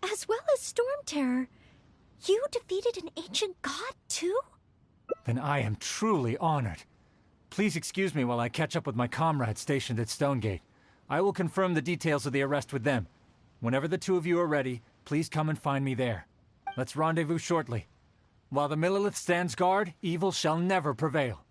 as well as Storm Terror, you defeated an ancient god, too? Then I am truly honored. Please excuse me while I catch up with my comrades stationed at Stonegate. I will confirm the details of the arrest with them. Whenever the two of you are ready, please come and find me there. Let's rendezvous shortly. While the Millelith stands guard, evil shall never prevail.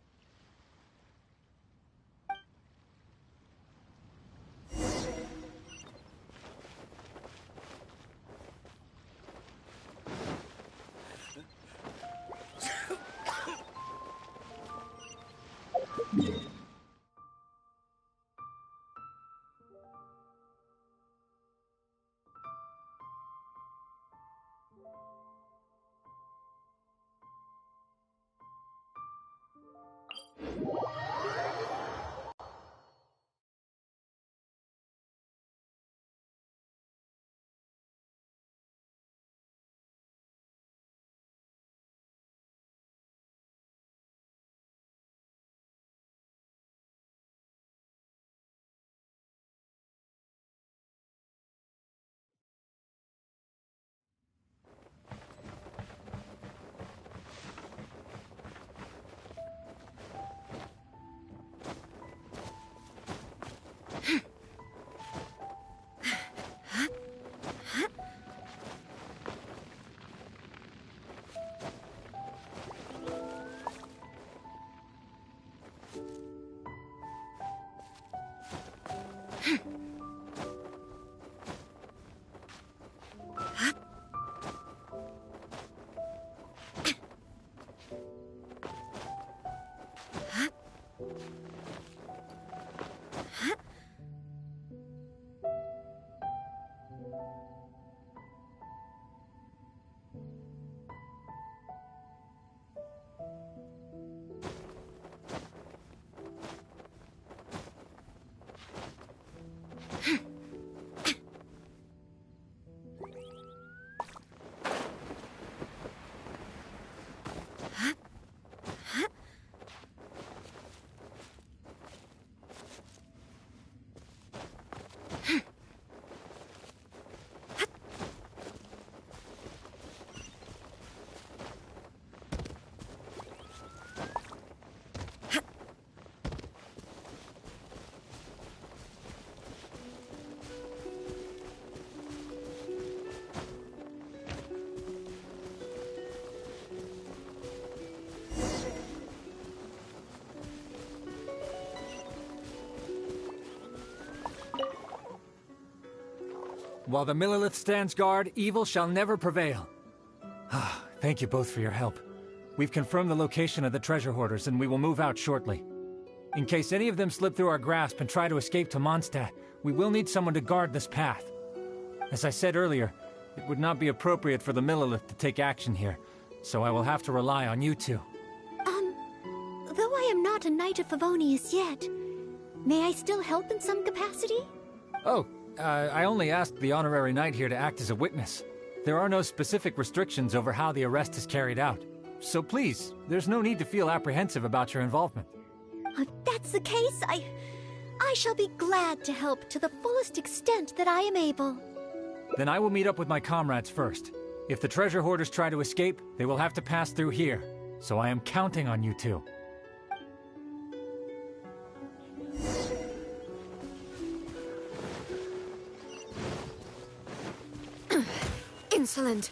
While the Millelith stands guard, evil shall never prevail. Thank you both for your help. We've confirmed the location of the treasure hoarders, and we will move out shortly. In case any of them slip through our grasp and try to escape to Mondstadt, we will need someone to guard this path. As I said earlier, it would not be appropriate for the Millelith to take action here, so I will have to rely on you two. Though I am not a Knight of Favonius yet, may I still help in some capacity? Oh, I only asked the honorary knight here to act as a witness. There are no specific restrictions over how the arrest is carried out. So please, there's no need to feel apprehensive about your involvement. If that's the case, I shall be glad to help to the fullest extent that I am able. Then I will meet up with my comrades first. If the treasure hoarders try to escape, they will have to pass through here. So I am counting on you two. Insolent.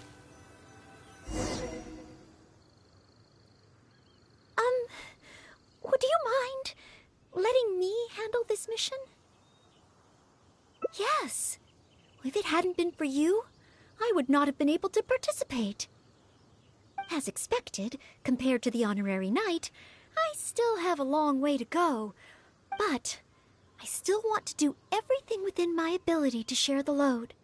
Would you mind letting me handle this mission? Yes. If it hadn't been for you, I would not have been able to participate. As expected, compared to the honorary knight, I still have a long way to go. But I still want to do everything within my ability to share the load.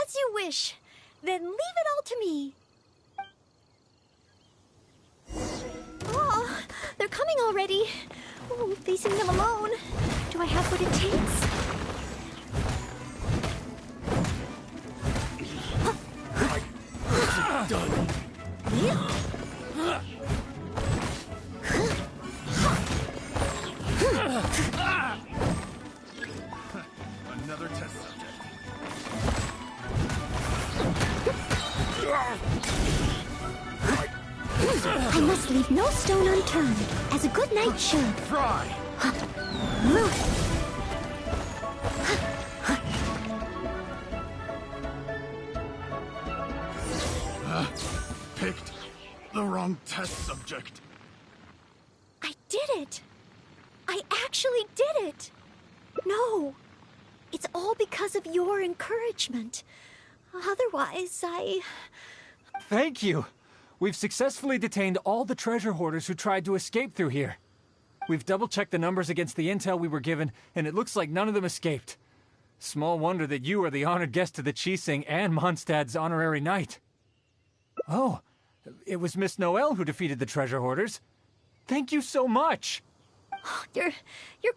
As you wish. Then leave it all to me. Oh, they're coming already. Oh, facing them alone. Do I have what it takes? Done. Another test subject. I must leave no stone unturned, as a good knight should. Try. Picked the wrong test subject. I did it! I actually did it! No, it's all because of your encouragement. Otherwise, Thank you! We've successfully detained all the treasure hoarders who tried to escape through here. We've double-checked the numbers against the intel we were given, and it looks like none of them escaped. Small wonder that you are the honored guest of the Qixing and Mondstadt's honorary knight. Oh, it was Miss Noelle who defeated the treasure hoarders. Thank you so much! You're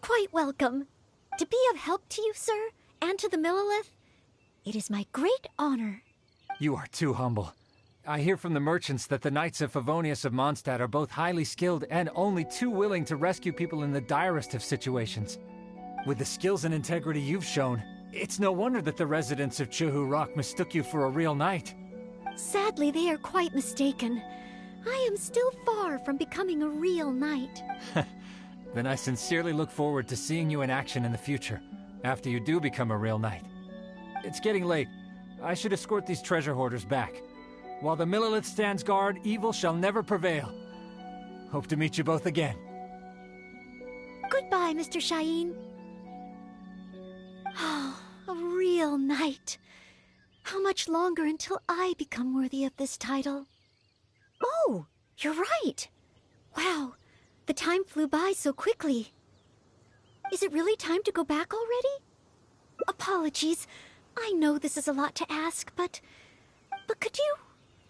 quite welcome. To be of help to you, sir, and to the Millelith, it is my great honor. You are too humble. I hear from the merchants that the Knights of Favonius of Mondstadt are both highly skilled and only too willing to rescue people in the direst of situations. With the skills and integrity you've shown, it's no wonder that the residents of Chuhu Rock mistook you for a real knight. Sadly, they are quite mistaken. I am still far from becoming a real knight. Then I sincerely look forward to seeing you in action in the future, after you do become a real knight. It's getting late. I should escort these treasure hoarders back. While the Millelith stands guard, evil shall never prevail. Hope to meet you both again. Goodbye, Mr. Shaheen. Oh, a real knight. How much longer until I become worthy of this title? Oh, you're right. Wow, the time flew by so quickly. Is it really time to go back already? Apologies. I know this is a lot to ask, but could you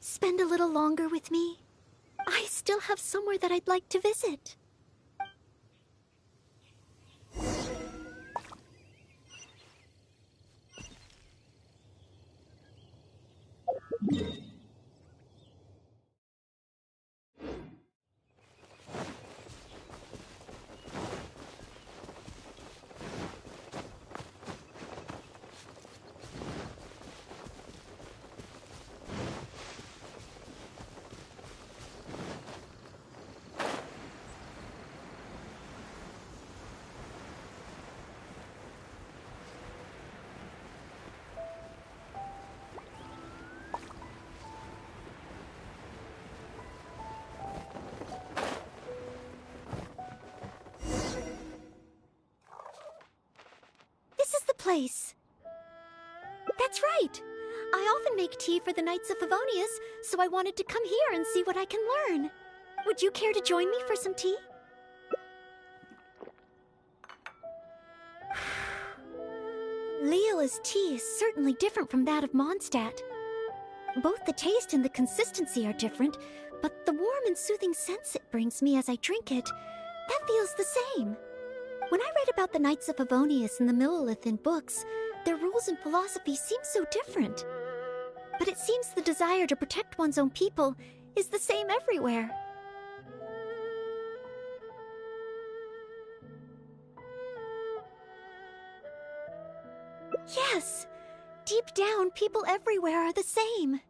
spend a little longer with me? I still have somewhere that I'd like to visit. Place. That's right. I often make tea for the Knights of Favonius, so I wanted to come here and see what I can learn. Would you care to join me for some tea? Leela's tea is certainly different from that of Mondstadt. Both the taste and the consistency are different, but the warm and soothing sense it brings me as I drink it, that feels the same. When I read about the Knights of Favonius and the Millelith in books, their rules and philosophy seem so different. But it seems the desire to protect one's own people is the same everywhere. Yes! Deep down, people everywhere are the same.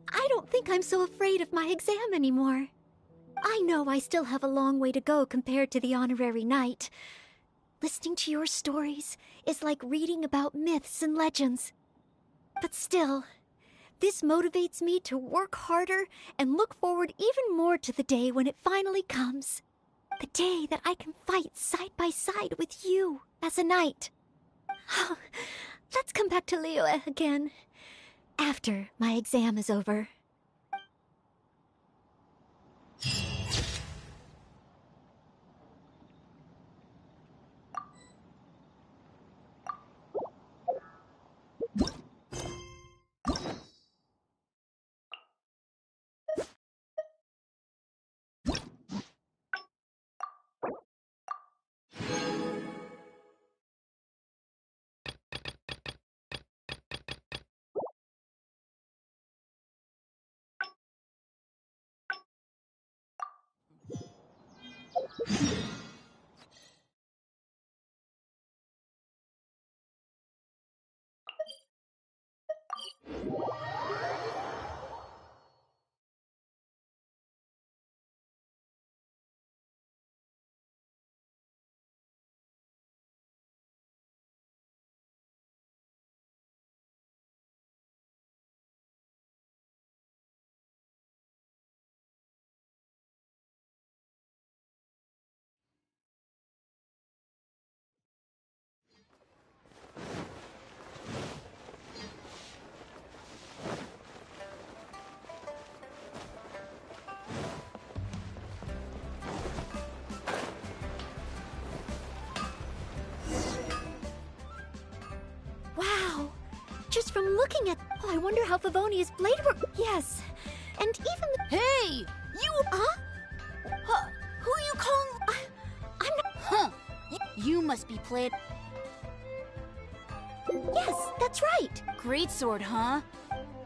I don't think I'm so afraid of my exam anymore. I know I still have a long way to go compared to the honorary knight. Listening to your stories is like reading about myths and legends. But still, this motivates me to work harder and look forward even more to the day when it finally comes. The day that I can fight side by side with you as a knight. Let's come back to Liyue again, after my exam is over. Wow! Just from looking at... Oh, I wonder how Favonia's blade work... Yes, and even the... Hey! You... Huh? Who are you calling... I'm not... Huh. You must be playing... Yes, that's right! Great sword, huh?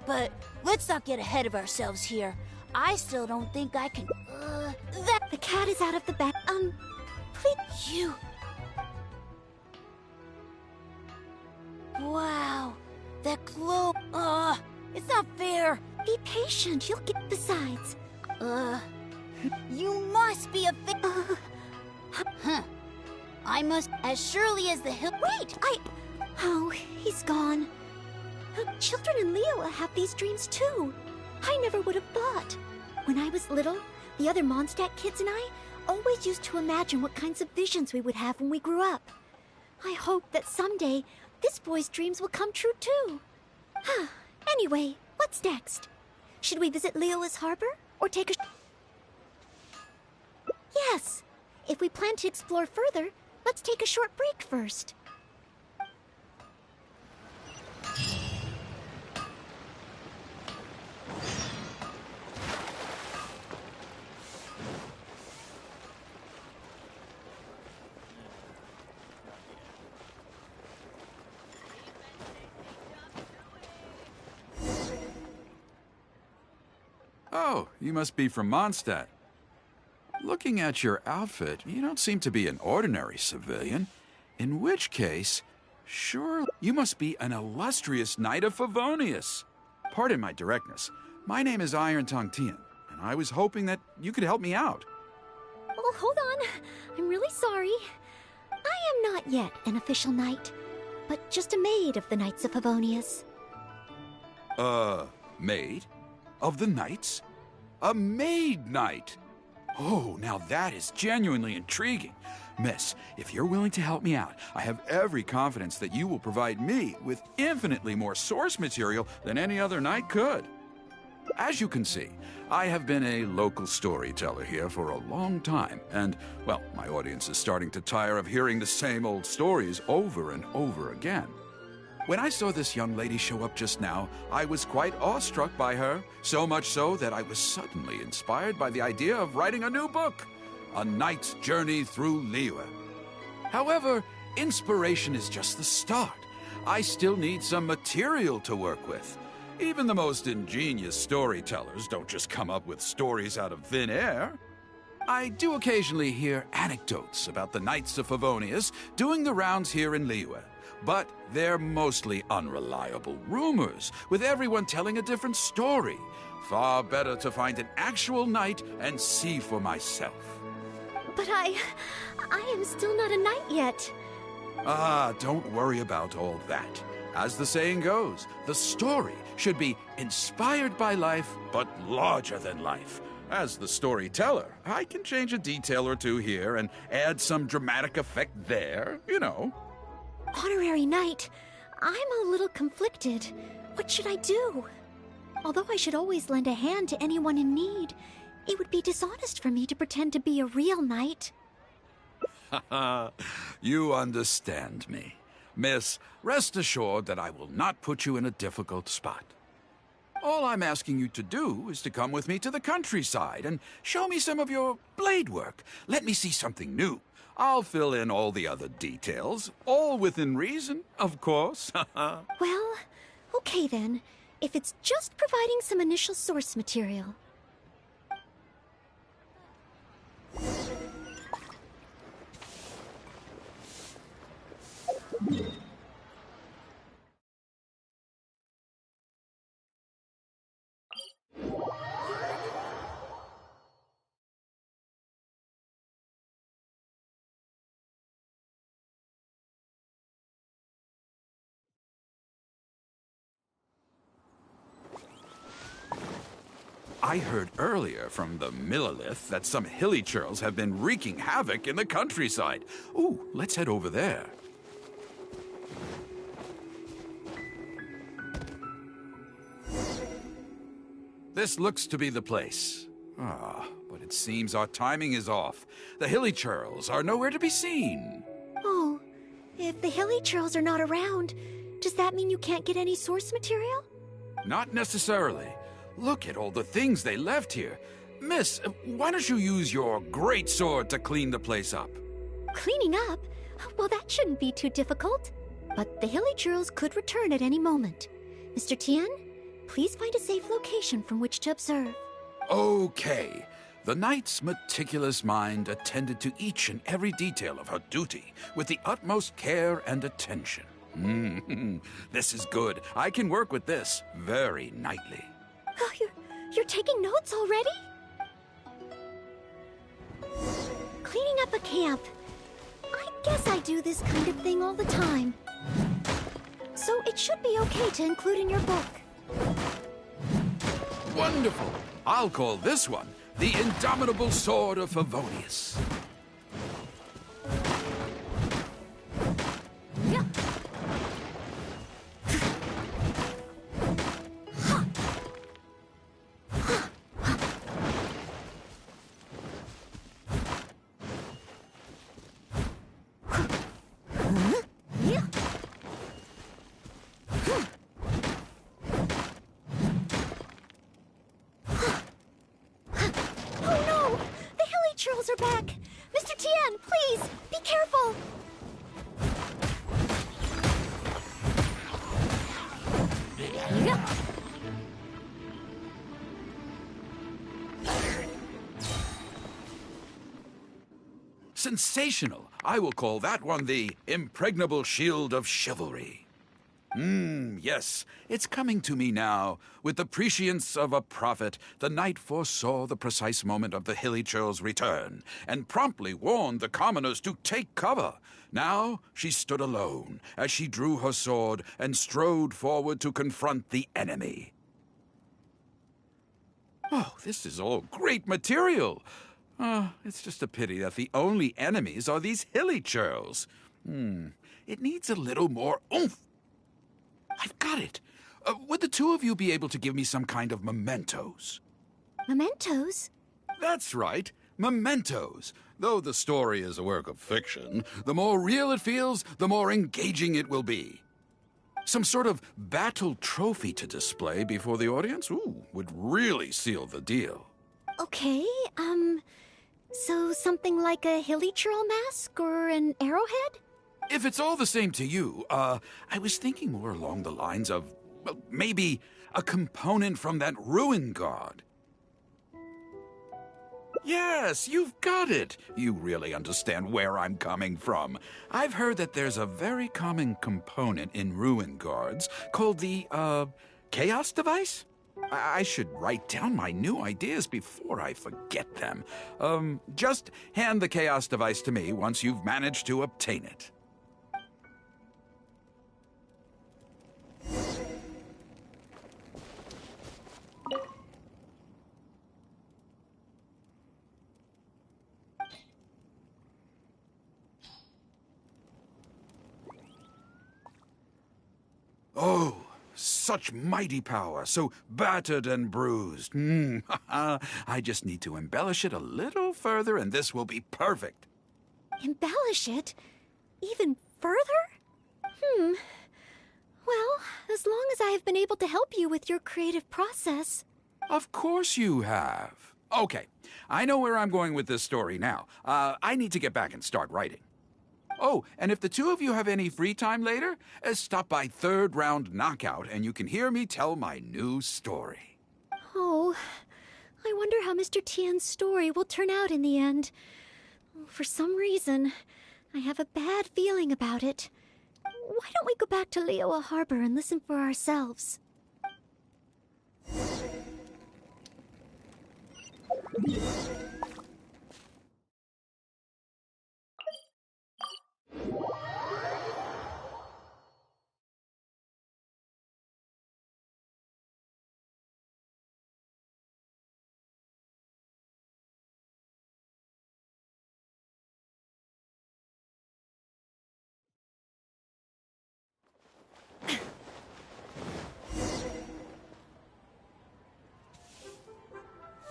But let's not get ahead of ourselves here. I still don't think I can... That... The cat is out of the bag. Please... You... Wow, that glow... it's not fair. Be patient, you'll get... Besides... You must be a Huh. I must... As surely as the hill... Wait, Oh, he's gone. Children in Liyue have these dreams too. I never would have thought. When I was little, the other Mondstadt kids and I always used to imagine what kinds of visions we would have when we grew up. I hope that someday this boy's dreams will come true too. Anyway, what's next? Should we visit Liyue's harbor or take a... Yes! If we plan to explore further, let's take a short break first. Oh, you must be from Mondstadt. Looking at your outfit, you don't seem to be an ordinary civilian. In which case, sure, you must be an illustrious knight of Favonius. Pardon my directness. My name is Iron Tongue Tian, and I was hoping that you could help me out. Oh, hold on. I'm really sorry. I am not yet an official knight, but just a maid of the Knights of Favonius. Maid? Of the knights? A maid knight? Oh, now that is genuinely intriguing. Miss, if you're willing to help me out, I have every confidence that you will provide me with infinitely more source material than any other knight could. As you can see, I have been a local storyteller here for a long time, and, well, my audience is starting to tire of hearing the same old stories over and over again. When I saw this young lady show up just now, I was quite awestruck by her, so much so that I was suddenly inspired by the idea of writing a new book, A Knight's Journey Through Liyue. However, inspiration is just the start. I still need some material to work with. Even the most ingenious storytellers don't just come up with stories out of thin air. I do occasionally hear anecdotes about the Knights of Favonius doing the rounds here in Liyue. but they're mostly unreliable rumors, with everyone telling a different story. Far better to find an actual knight and see for myself. But I am still not a knight yet. Ah, don't worry about all that. As the saying goes, the story should be inspired by life, but larger than life. As the storyteller, I can change a detail or two here and add some dramatic effect there, you know. Honorary knight, I'm a little conflicted. What should I do? Although I should always lend a hand to anyone in need, it would be dishonest for me to pretend to be a real knight. You understand me. Miss, rest assured that I will not put you in a difficult spot. All I'm asking you to do is to come with me to the countryside and show me some of your blade work. Let me see something new. I'll fill in all the other details, all within reason, of course. Well, okay then, if it's just providing some initial source material. I heard earlier from the Millilith that some hilly churls have been wreaking havoc in the countryside. Ooh, let's head over there. This looks to be the place. Ah, but it seems our timing is off. The hilly churls are nowhere to be seen. Oh, if the hilly churls are not around, does that mean you can't get any source material? Not necessarily. Look at all the things they left here. Miss, why don't you use your great sword to clean the place up? Cleaning up? Well, that shouldn't be too difficult. But the hilly churls could return at any moment. Mr. Tian, please find a safe location from which to observe. Okay. The knight's meticulous mind attended to each and every detail of her duty with the utmost care and attention. This is good. I can work with this very knightly. Oh, you're taking notes already? Cleaning up a camp. I guess I do this kind of thing all the time. So it should be okay to include in your book. Wonderful. I'll call this one the Indomitable Sword of Favonius. Yeah. Are back. Mr. Tian, please, be careful. Sensational. I will call that one the Impregnable Shield of Chivalry. Yes, it's coming to me now. With the prescience of a prophet, the knight foresaw the precise moment of the hilly churl's return, and promptly warned the commoners to take cover. Now she stood alone, as she drew her sword and strode forward to confront the enemy. Oh, this is all great material. It's just a pity that the only enemies are these hilly churls. It needs a little more oomph. I've got it. Would the two of you be able to give me some kind of mementos? Mementos? That's right, mementos. Though the story is a work of fiction, the more real it feels, the more engaging it will be. Some sort of battle trophy to display before the audience, would really seal the deal. Okay, so something like a hilly churl mask or an arrowhead? If it's all the same to you, I was thinking more along the lines of, well, maybe a component from that ruin guard. Yes, you've got it. You really understand where I'm coming from. I've heard that there's a very common component in Ruin Guards called the, Chaos Device? I should write down my new ideas before I forget them. Just hand the Chaos Device to me once you've managed to obtain it. Oh, such mighty power, so battered and bruised. I just need to embellish it a little further and this will be perfect. Embellish it? Even further? Well, as long as I have been able to help you with your creative process. Of course you have. Okay, I know where I'm going with this story now. I need to get back and start writing. Oh, and if the two of you have any free time later, stop by Third Round Knockout and you can hear me tell my new story. Oh, I wonder how Mr. Tien's story will turn out in the end. For some reason, I have a bad feeling about it. Why don't we go back to Liyue Harbor and listen for ourselves?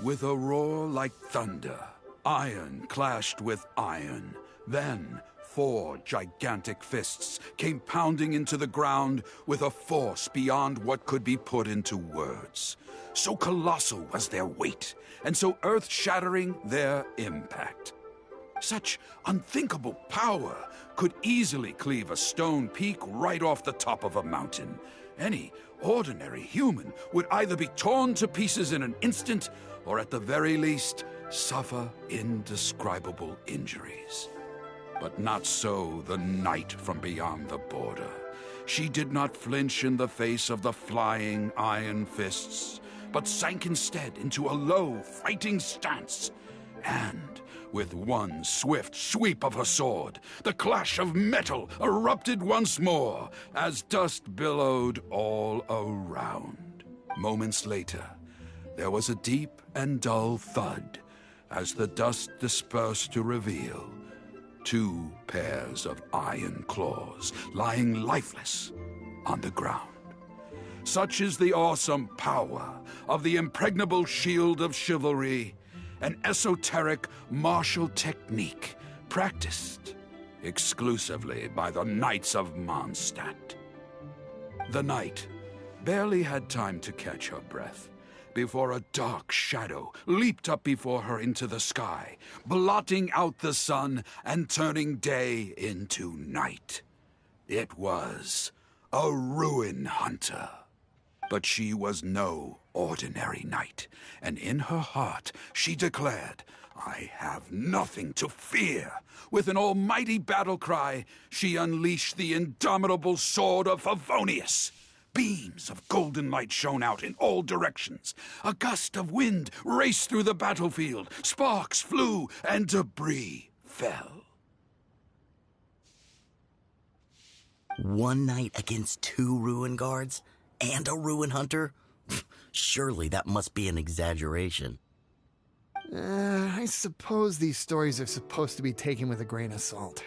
With a roar like thunder, iron clashed with iron. Then 4 gigantic fists came pounding into the ground with a force beyond what could be put into words. So colossal was their weight, and so earth-shattering their impact. Such unthinkable power could easily cleave a stone peak right off the top of a mountain. Any ordinary human would either be torn to pieces in an instant, or at the very least, suffer indescribable injuries. But not so the knight from beyond the border. She did not flinch in the face of the flying iron fists, but sank instead into a low, fighting stance. And with one swift sweep of her sword, the clash of metal erupted once more as dust billowed all around. Moments later, there was a deep and dull thud as the dust dispersed to reveal 2 pairs of iron claws lying lifeless on the ground. Such is the awesome power of the impregnable shield of chivalry, an esoteric martial technique practiced exclusively by the Knights of Mondstadt. The knight barely had time to catch her breath before a dark shadow leaped up before her into the sky, blotting out the sun and turning day into night. It was a ruin hunter. But she was no ordinary knight, and in her heart she declared, "I have nothing to fear." With an almighty battle cry, she unleashed the indomitable sword of Favonius. Beams of golden light shone out in all directions. A gust of wind raced through the battlefield. Sparks flew and debris fell. One knight against 2 ruin guards? And a ruin hunter? Surely that must be an exaggeration. I suppose these stories are supposed to be taken with a grain of salt.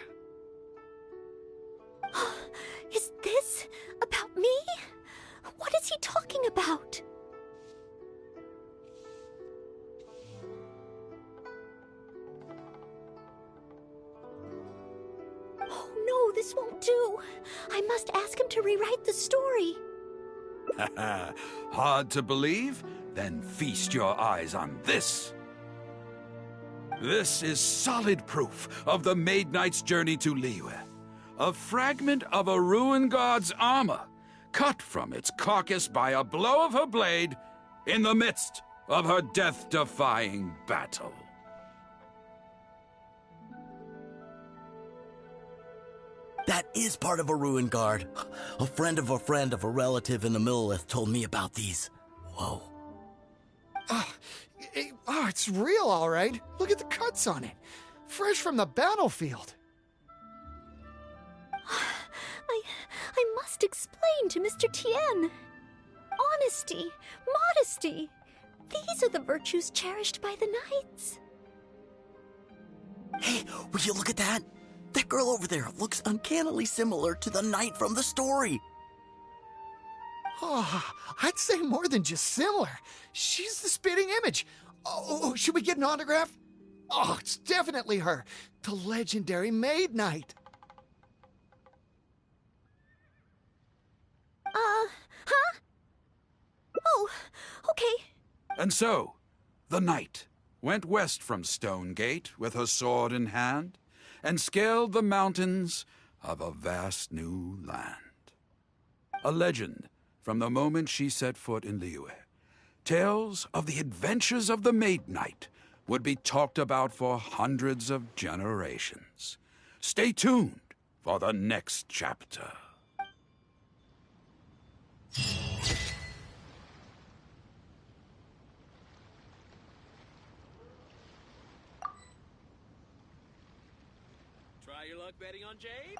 Is this about me? What is he talking about? Oh no, this won't do. I must ask him to rewrite the story. Hard to believe? Then feast your eyes on this. This is solid proof of the Maid Knight's journey to Liyue. A fragment of a ruin god's armor, cut from its carcass by a blow of her blade in the midst of her death-defying battle. That is part of a ruin guard. A friend of a relative in the Millelith told me about these. Whoa. It's real, all right. Look at the cuts on it. Fresh from the battlefield. I must explain to Mr. Tien. Honesty, modesty. These are the virtues cherished by the knights. Hey, will you look at that? That girl over there looks uncannily similar to the knight from the story. Oh, I'd say more than just similar. She's the spitting image. Oh, should we get an autograph? Oh, it's definitely her. The legendary Maid Knight. Huh? Oh, okay. And so, the knight went west from Stone Gate with her sword in hand and scaled the mountains of a vast new land. A legend from the moment she set foot in Liyue. Tales of the adventures of the Maid Knight would be talked about for hundreds of generations. Stay tuned for the next chapter. Try your luck betting on Jade?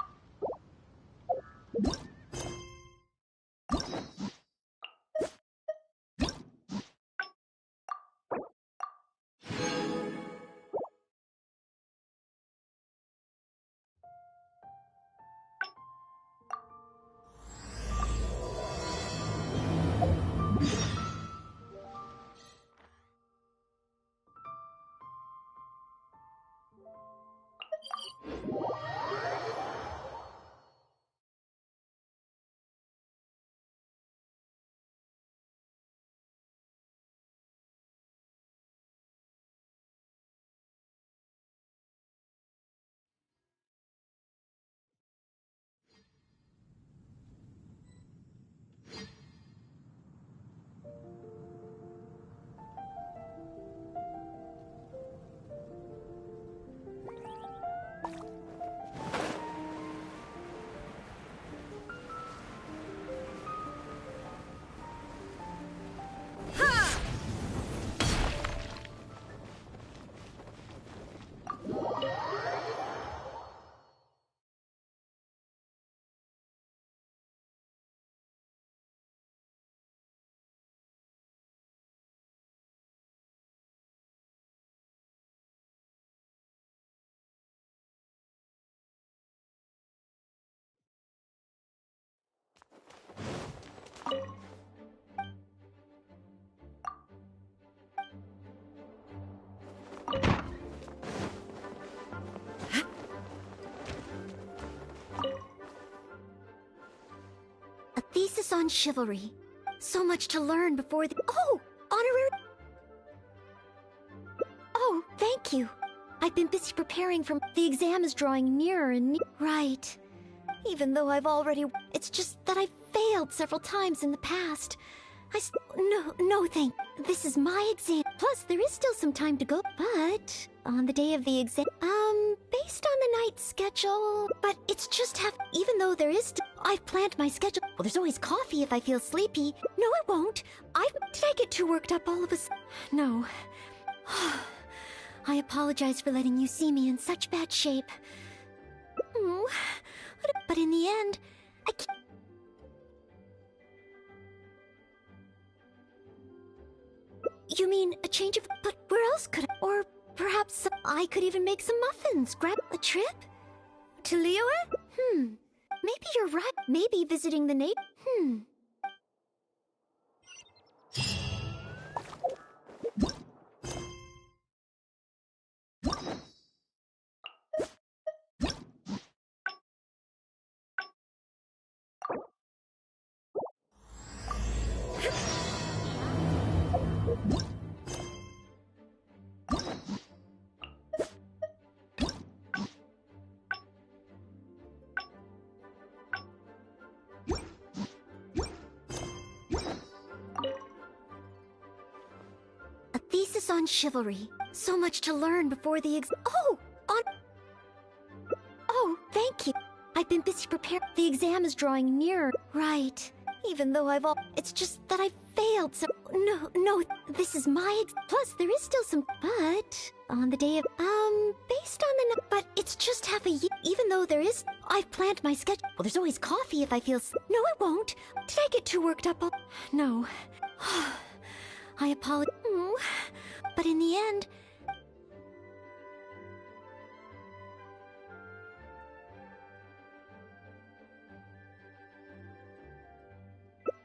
A thesis on chivalry. So much to learn before the— Oh! Honorary— Oh, thank you. I've been busy preparing for— The exam is drawing nearer and Right. Even though I've already— It's just that I've failed several times in the past. No, thank— This is my exam. Plus, there is still some time to go. But, on the day of the exam— based on the night schedule— But it's just even though there is I've planned my schedule. Well, there's always coffee if I feel sleepy. No, it won't. Did I get too worked up all of a sudden? No. I apologize for letting you see me in such bad shape. Oh, but in the end, I can't— You mean a change of— But where else could I— Or perhaps I could even make some muffins. Grab a trip? To Liyue? Maybe you're right. Maybe visiting the native— A thesis on chivalry. So much to learn before the Oh, thank you. I've been busy preparing. The exam is drawing nearer. Right. Even though it's just that I failed, so... No, this is my plus there is still some... But, on the day of... based on the... But it's just half a year. Even though there is... I've planned my schedule. Well, there's always coffee if I feel... No, I won't. Did I get too worked up? No. I apologize. But in the end...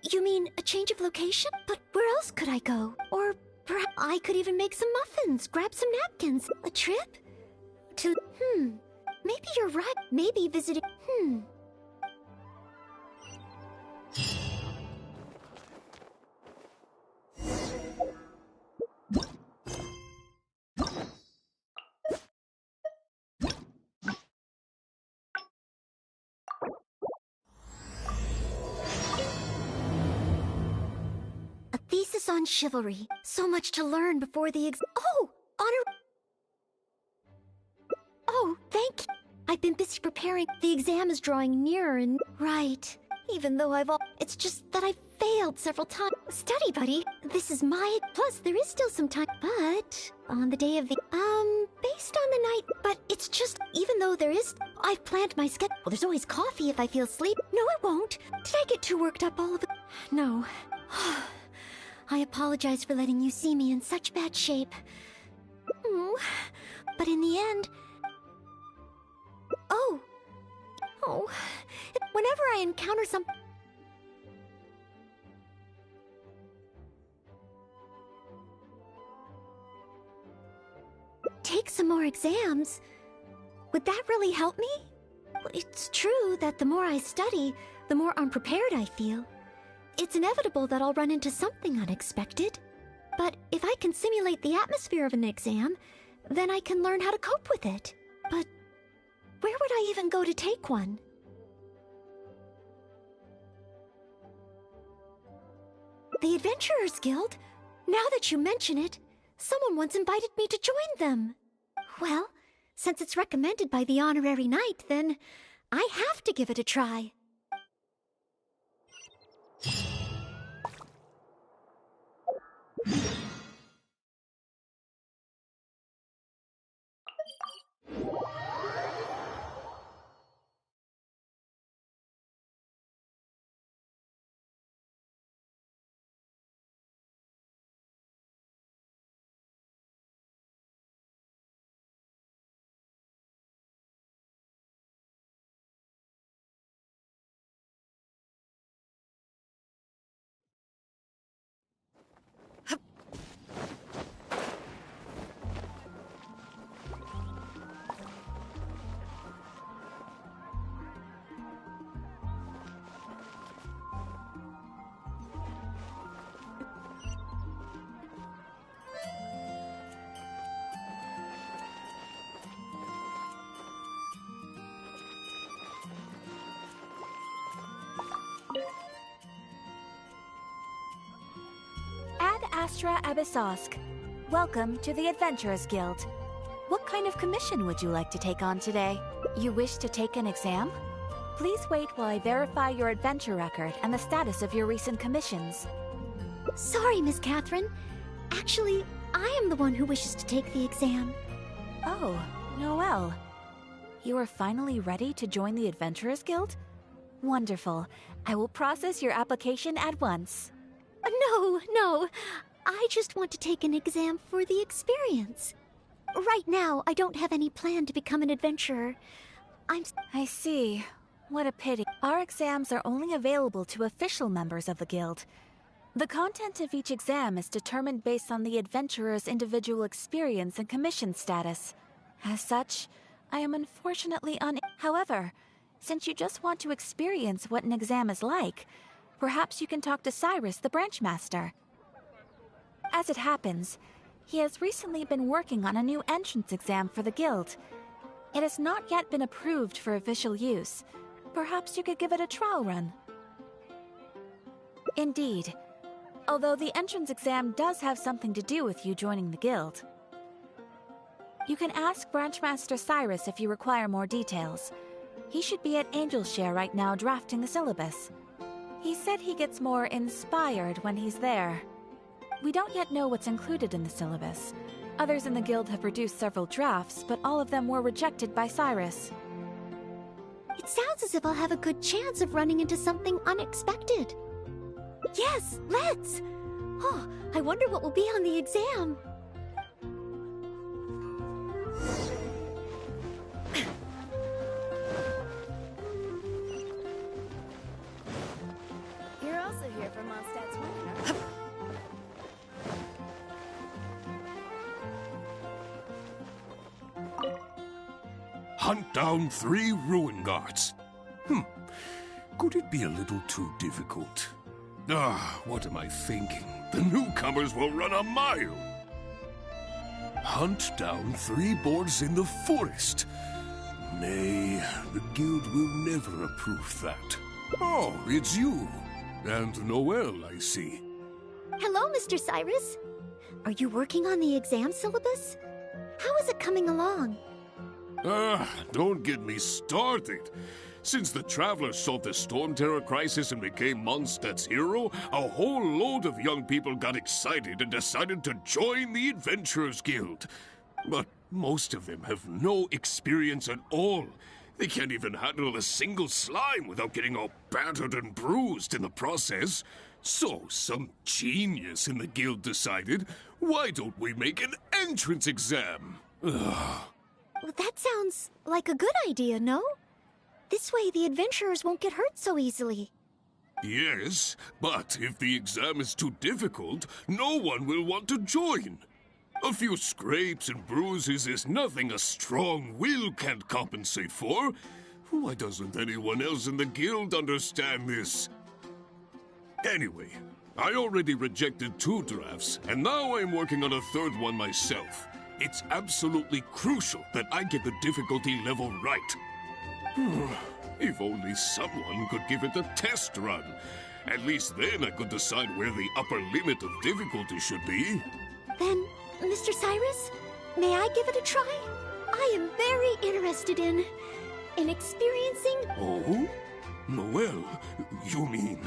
You mean a change of location? But where else could I go? Or perhaps I could even make some muffins, grab some napkins. A trip? To... Maybe you're right. Maybe visiting... Thesis on chivalry. So much to learn before the Oh! Honor... Oh, thank you. I've been busy preparing. The exam is drawing nearer and... Right. Even though it's just that I failed several times. Study, buddy. This is my... Plus, there is still some time. But... On the day of the... Based on the night... But it's just... Even though there is... I've planned my schedule. Well, there's always coffee if I feel sleep. No, I won't. Did I get too worked up all of it? No. I apologize for letting you see me in such bad shape. But in the end... Oh. Whenever I encounter some... Take some more exams? Would that really help me? It's true that the more I study, the more unprepared I feel. It's inevitable that I'll run into something unexpected. But if I can simulate the atmosphere of an exam, then I can learn how to cope with it. But where would I even go to take one? The Adventurers Guild? Now that you mention it, someone once invited me to join them. Well, since it's recommended by the honorary knight, then I have to give it a try. Ad Astra Abyssosk. Welcome to the Adventurers Guild. What kind of commission would you like to take on today? You wish to take an exam? Please wait while I verify your adventure record and the status of your recent commissions. Sorry, Miss Catherine. Actually, I am the one who wishes to take the exam. Oh, Noelle. You are finally ready to join the Adventurers Guild? Wonderful. I will process your application at once. No. I just want to take an exam for the experience. Right now, I don't have any plan to become an adventurer. I see. What a pity. Our exams are only available to official members of the guild. The content of each exam is determined based on the adventurer's individual experience and commission status. As such, I am unfortunately However, since you just want to experience what an exam is like, perhaps you can talk to Cyrus, the branch master. As it happens, he has recently been working on a new entrance exam for the guild. It has not yet been approved for official use. Perhaps you could give it a trial run. Indeed. Although the entrance exam does have something to do with you joining the guild. You can ask Branchmaster Cyrus if you require more details. He should be at Angel's Share right now drafting the syllabus. He said he gets more inspired when he's there. We don't yet know what's included in the syllabus. Others in the guild have produced several drafts, but all of them were rejected by Cyrus. It sounds as if I'll have a good chance of running into something unexpected. Yes, let's! Oh, I wonder what will be on the exam. You're also here for Mondstadt's webinar. Hunt down 3 ruin guards. Could it be a little too difficult? What am I thinking? The newcomers will run a mile. Hunt down 3 boars in the forest. Nay, the guild will never approve that. Oh, it's you. And Noelle, I see. Hello, Mr. Cyrus. Are you working on the exam syllabus? How is it coming along? Don't get me started. Since the Travelers solved the Storm Terror crisis and became Mondstadt's hero, a whole load of young people got excited and decided to join the Adventurers Guild. But most of them have no experience at all. They can't even handle a single slime without getting all battered and bruised in the process. So some genius in the guild decided, why don't we make an entrance exam? Well, that sounds like a good idea, no? This way the adventurers won't get hurt so easily. Yes, but if the exam is too difficult, no one will want to join. A few scrapes and bruises is nothing a strong will can't compensate for. Why doesn't anyone else in the guild understand this? Anyway, I already rejected 2 drafts, and now I'm working on a 3rd one myself. It's absolutely crucial that I get the difficulty level right. If only someone could give it a test run. At least then I could decide where the upper limit of difficulty should be. Then, Mr. Cyrus, may I give it a try? I am very interested in experiencing... Oh? Noelle, you mean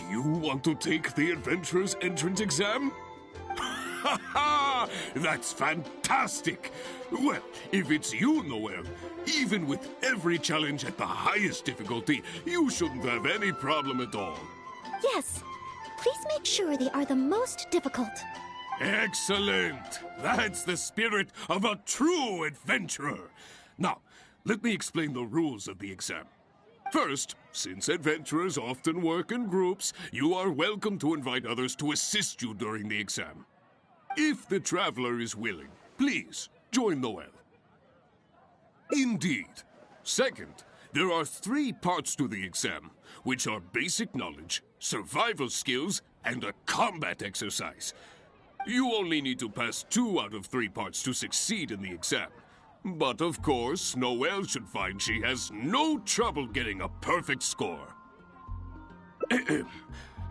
you want to take the Adventurer's entrance exam? Ha ha! That's fantastic! Well, if it's you, Noelle, even with every challenge at the highest difficulty, you shouldn't have any problem at all. Yes. Please make sure they are the most difficult. Excellent! That's the spirit of a true adventurer. Now, let me explain the rules of the exam. First, since adventurers often work in groups, you are welcome to invite others to assist you during the exam. If the traveler is willing, please join Noelle. Indeed. Second, there are 3 parts to the exam, which are basic knowledge, survival skills, and a combat exercise. You only need to pass 2 out of 3 parts to succeed in the exam. But of course, Noelle should find she has no trouble getting a perfect score.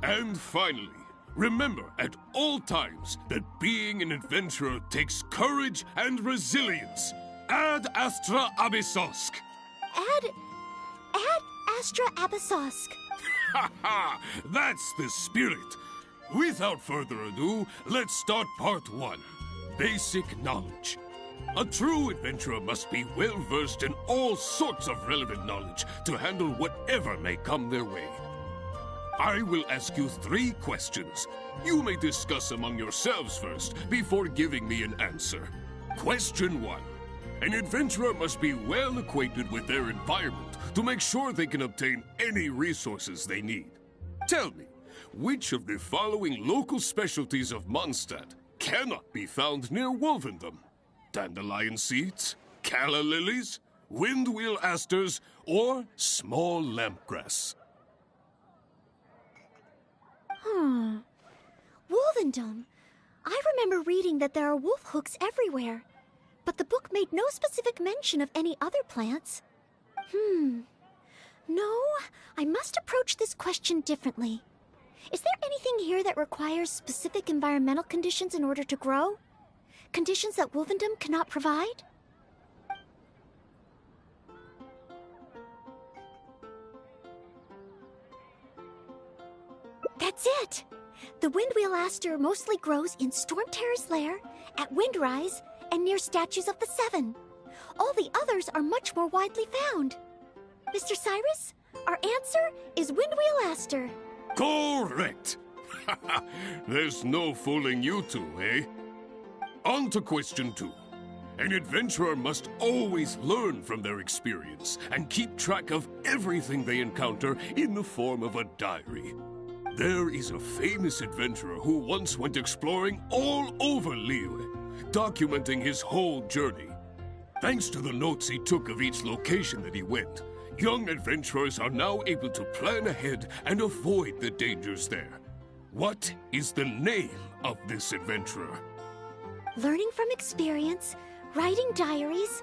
And finally, remember at all times that being an adventurer takes courage and resilience. Ad Astra Abyssosk. Ad Astra Abyssosk. Ha ha! That's the spirit. Without further ado, let's start part 1. Basic knowledge. A true adventurer must be well-versed in all sorts of relevant knowledge to handle whatever may come their way. I will ask you 3 questions. You may discuss among yourselves first before giving me an answer. Question 1. An adventurer must be well acquainted with their environment to make sure they can obtain any resources they need. Tell me, which of the following local specialties of Mondstadt cannot be found near Wolvendom? Dandelion seeds, calla lilies, windwheel asters, or small lampgrass? Wolvendom. I remember reading that there are wolf hooks everywhere, but the book made no specific mention of any other plants. No, I must approach this question differently. Is there anything here that requires specific environmental conditions in order to grow? Conditions that Wolvendom cannot provide? That's it! The windwheel aster mostly grows in Storm Terror's lair, at Windrise, and near statues of the Seven. All the others are much more widely found. Mr. Cyrus, our answer is windwheel aster. Correct! There's no fooling you two, eh? On to question 2. An adventurer must always learn from their experience and keep track of everything they encounter in the form of a diary. There is a famous adventurer who once went exploring all over Liyue, documenting his whole journey. Thanks to the notes he took of each location that he went, young adventurers are now able to plan ahead and avoid the dangers there. What is the name of this adventurer? Learning from experience, writing diaries.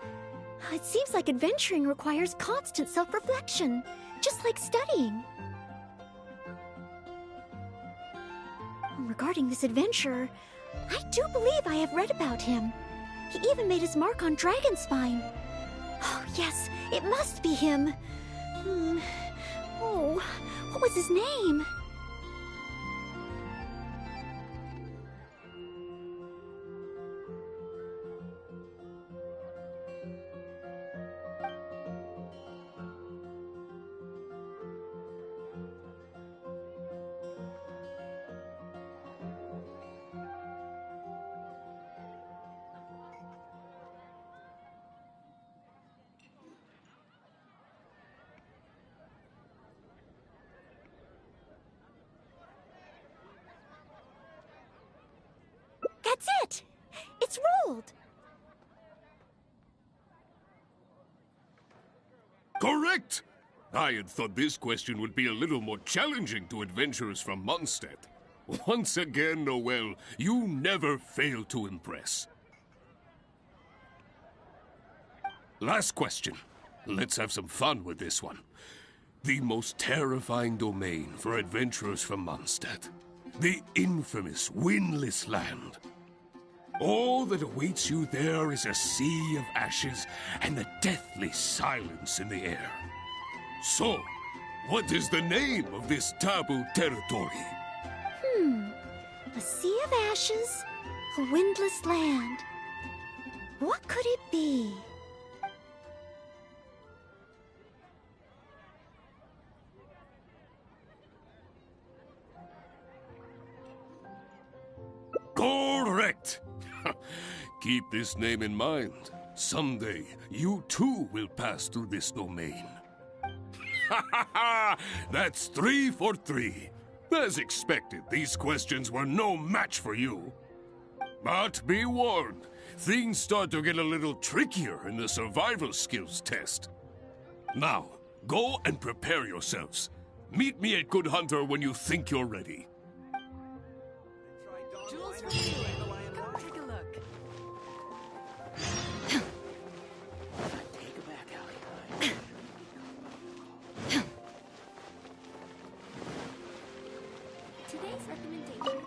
It seems like adventuring requires constant self-reflection, just like studying. Regarding this adventurer, I do believe I have read about him. He even made his mark on Dragonspine. Oh, yes, it must be him. Oh, what was his name? That's it! It's rolled! Correct! I had thought this question would be a little more challenging to adventurers from Mondstadt. Once again, Noelle, you never fail to impress. Last question. Let's have some fun with this one. The most terrifying domain for adventurers from Mondstadt. The infamous Windless Land. All that awaits you there is a sea of ashes and the deathly silence in the air. So, what is the name of this taboo territory? A sea of ashes, a windless land. What could it be? Correct! Keep this name in mind. Someday, you too will pass through this domain. Ha ha ha! That's 3 for 3. As expected, these questions were no match for you. But be warned, things start to get a little trickier in the survival skills test. Now, go and prepare yourselves. Meet me at Good Hunter when you think you're ready. Jules, for you. Come take a look. Today's recommendation.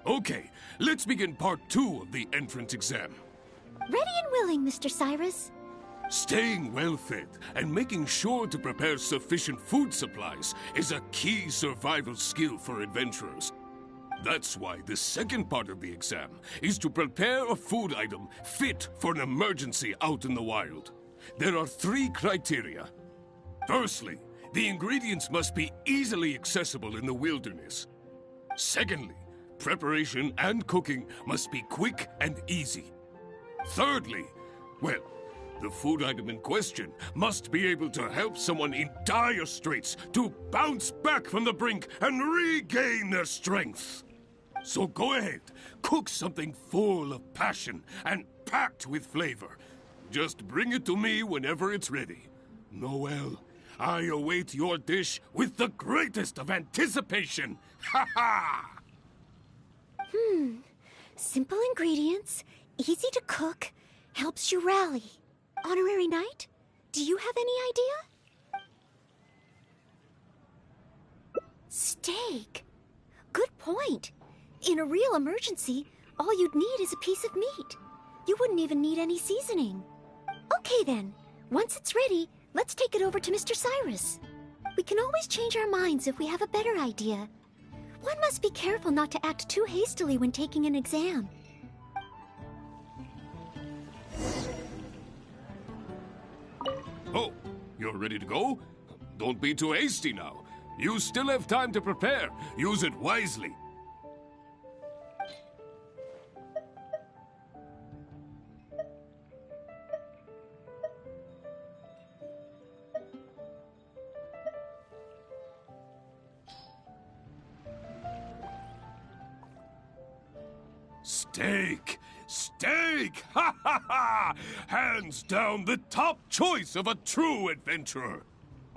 Okay, let's begin part 2 of the entrance exam. Ready and willing, Mr. Cyrus. Staying well-fed and making sure to prepare sufficient food supplies is a key survival skill for adventurers. That's why the second part of the exam is to prepare a food item fit for an emergency out in the wild. There are 3 criteria. Firstly, the ingredients must be easily accessible in the wilderness. Secondly, preparation and cooking must be quick and easy. Thirdly, well, the food item in question must be able to help someone in dire straits to bounce back from the brink and regain their strength. So go ahead, cook something full of passion and packed with flavor. Just bring it to me whenever it's ready. Noelle, I await your dish with the greatest of anticipation. Ha ha! Simple ingredients, easy to cook, helps you rally. Honorary Knight, do you have any idea? Steak. Good point. In a real emergency, all you'd need is a piece of meat. You wouldn't even need any seasoning. Okay then, once it's ready, let's take it over to Mr. Cyrus. We can always change our minds if we have a better idea. One must be careful not to act too hastily when taking an exam. Oh, you're ready to go? Don't be too hasty now. You still have time to prepare. Use it wisely. Steak! Steak! Ha ha ha! Hands down the top choice of a true adventurer.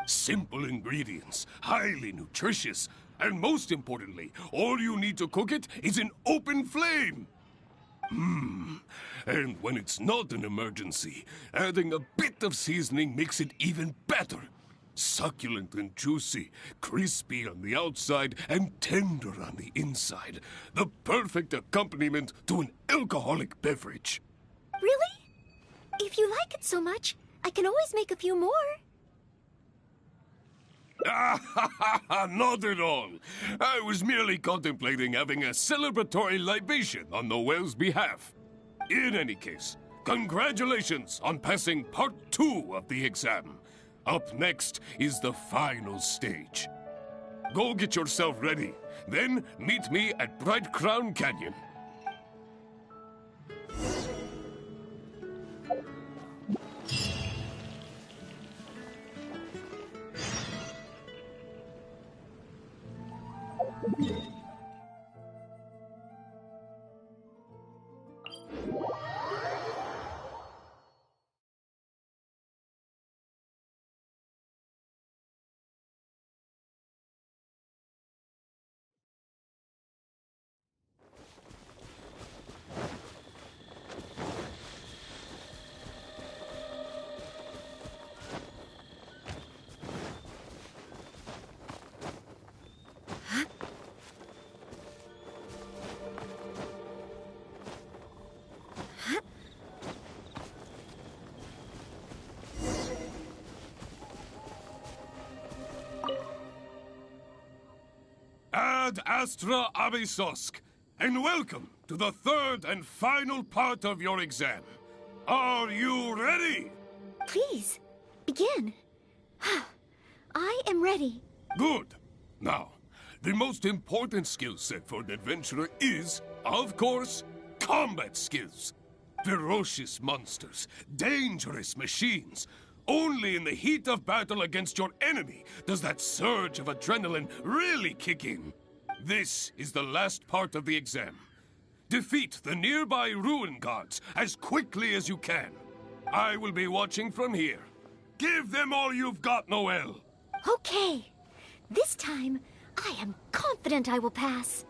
Simple ingredients, highly nutritious, and most importantly, all you need to cook it is an open flame. And when it's not an emergency, adding a bit of seasoning makes it even better. Succulent and juicy, crispy on the outside and tender on the inside. The perfect accompaniment to an alcoholic beverage. Really? If you like it so much, I can always make a few more. Not at all. I was merely contemplating having a celebratory libation on Noelle's behalf. In any case, congratulations on passing part 2 of the exam. Up next is the final stage. Go get yourself ready. Then meet me at Bright Crown Canyon. Ad Astra Abysosk, and welcome to the third and final part of your exam. Are you ready? Please, begin. I am ready. Good. Now, the most important skill set for an adventurer is, of course, combat skills. Ferocious monsters, dangerous machines. Only in the heat of battle against your enemy does that surge of adrenaline really kick in. This is the last part of the exam. Defeat the nearby ruin guards as quickly as you can. I will be watching from here. Give them all you've got, Noelle. Okay. This time, I am confident I will pass.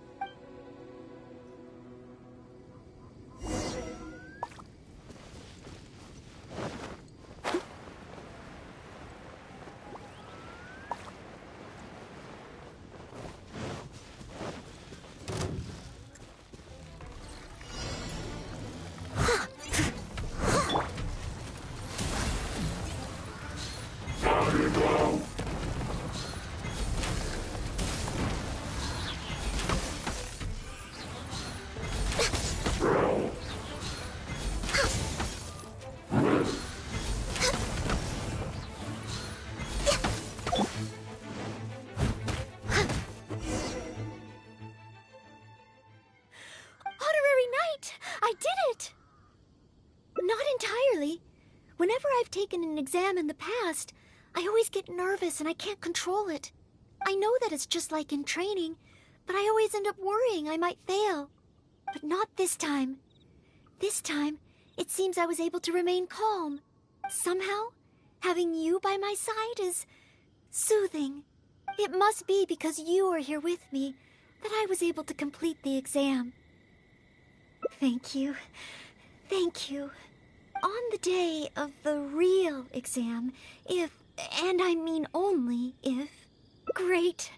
I did it! Not entirely. Whenever I've taken an exam in the past, I always get nervous and I can't control it. I know that it's just like in training, but I always end up worrying I might fail. But not this time. This time, it seems I was able to remain calm. Somehow, having you by my side is soothing. It must be because you are here with me that I was able to complete the exam. Thank you. Thank you. On the day of the real exam, if, and I mean only if, great,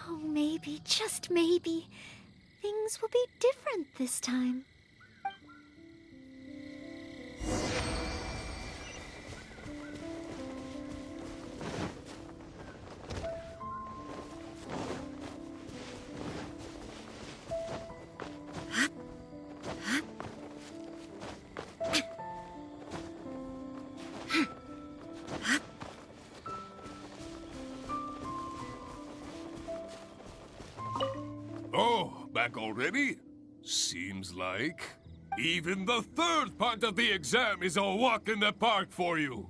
oh maybe, just maybe, things will be different this time. back already? Seems like. Even the third part of the exam is a walk in the park for you.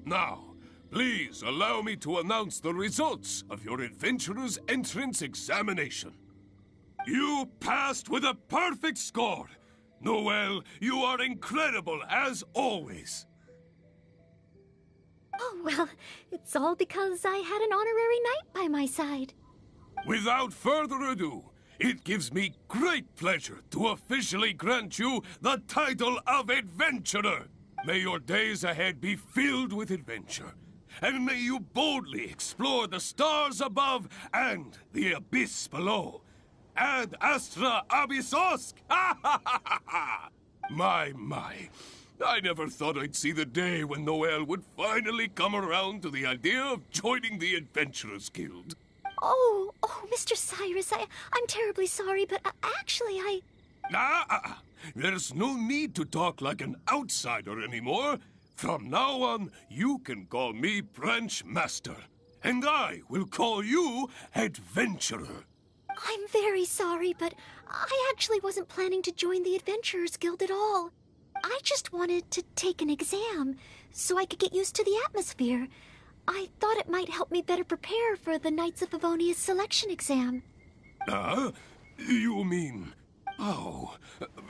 Now, please allow me to announce the results of your adventurer's entrance examination. You passed with a perfect score. Noelle, you are incredible as always. Oh, well, it's all because I had an honorary knight by my side. Without further ado, it gives me great pleasure to officially grant you the title of Adventurer. May your days ahead be filled with adventure, and may you boldly explore the stars above and the abyss below. Ad astra abyssosk! My. I never thought I'd see the day when Noelle would finally come around to the idea of joining the Adventurers Guild. Oh, Mr. Cyrus, I'm terribly sorry, but actually There's no need to talk like an outsider anymore. From now on, you can call me Branch Master, and I will call you Adventurer. I'm very sorry, but I actually wasn't planning to join the Adventurers Guild at all. I just wanted to take an exam so I could get used to the atmosphere. I thought it might help me better prepare for the Knights of Favonia's selection exam. You mean... Oh,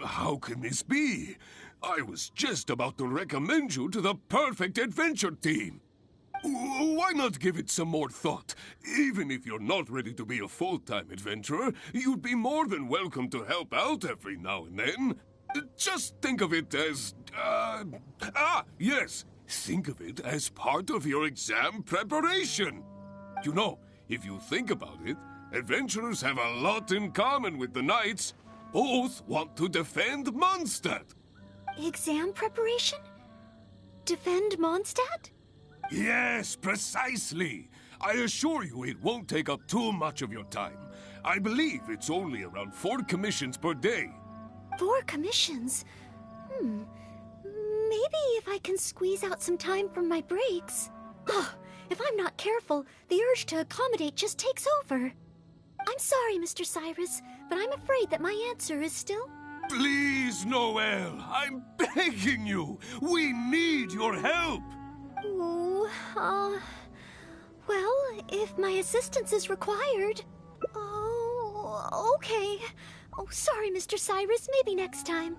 how can this be? I was just about to recommend you to the perfect adventure team. Why not give it some more thought? Even if you're not ready to be a full-time adventurer, you'd be more than welcome to help out every now and then. Just think of it as... yes. Think of it as part of your exam preparation. You know, if you think about it, adventurers have a lot in common with the knights. Both want to defend Mondstadt. Exam preparation? Defend Mondstadt? Yes, precisely. I assure you it won't take up too much of your time. I believe it's only around 4 commissions per day. 4 commissions? Maybe if I can squeeze out some time from my breaks. Oh, if I'm not careful, the urge to accommodate just takes over. I'm sorry, Mr. Cyrus, but I'm afraid that my answer is still... Please, Noelle, I'm begging you. We need your help. Well, if my assistance is required... Oh, okay. Oh, sorry, Mr. Cyrus. Maybe next time.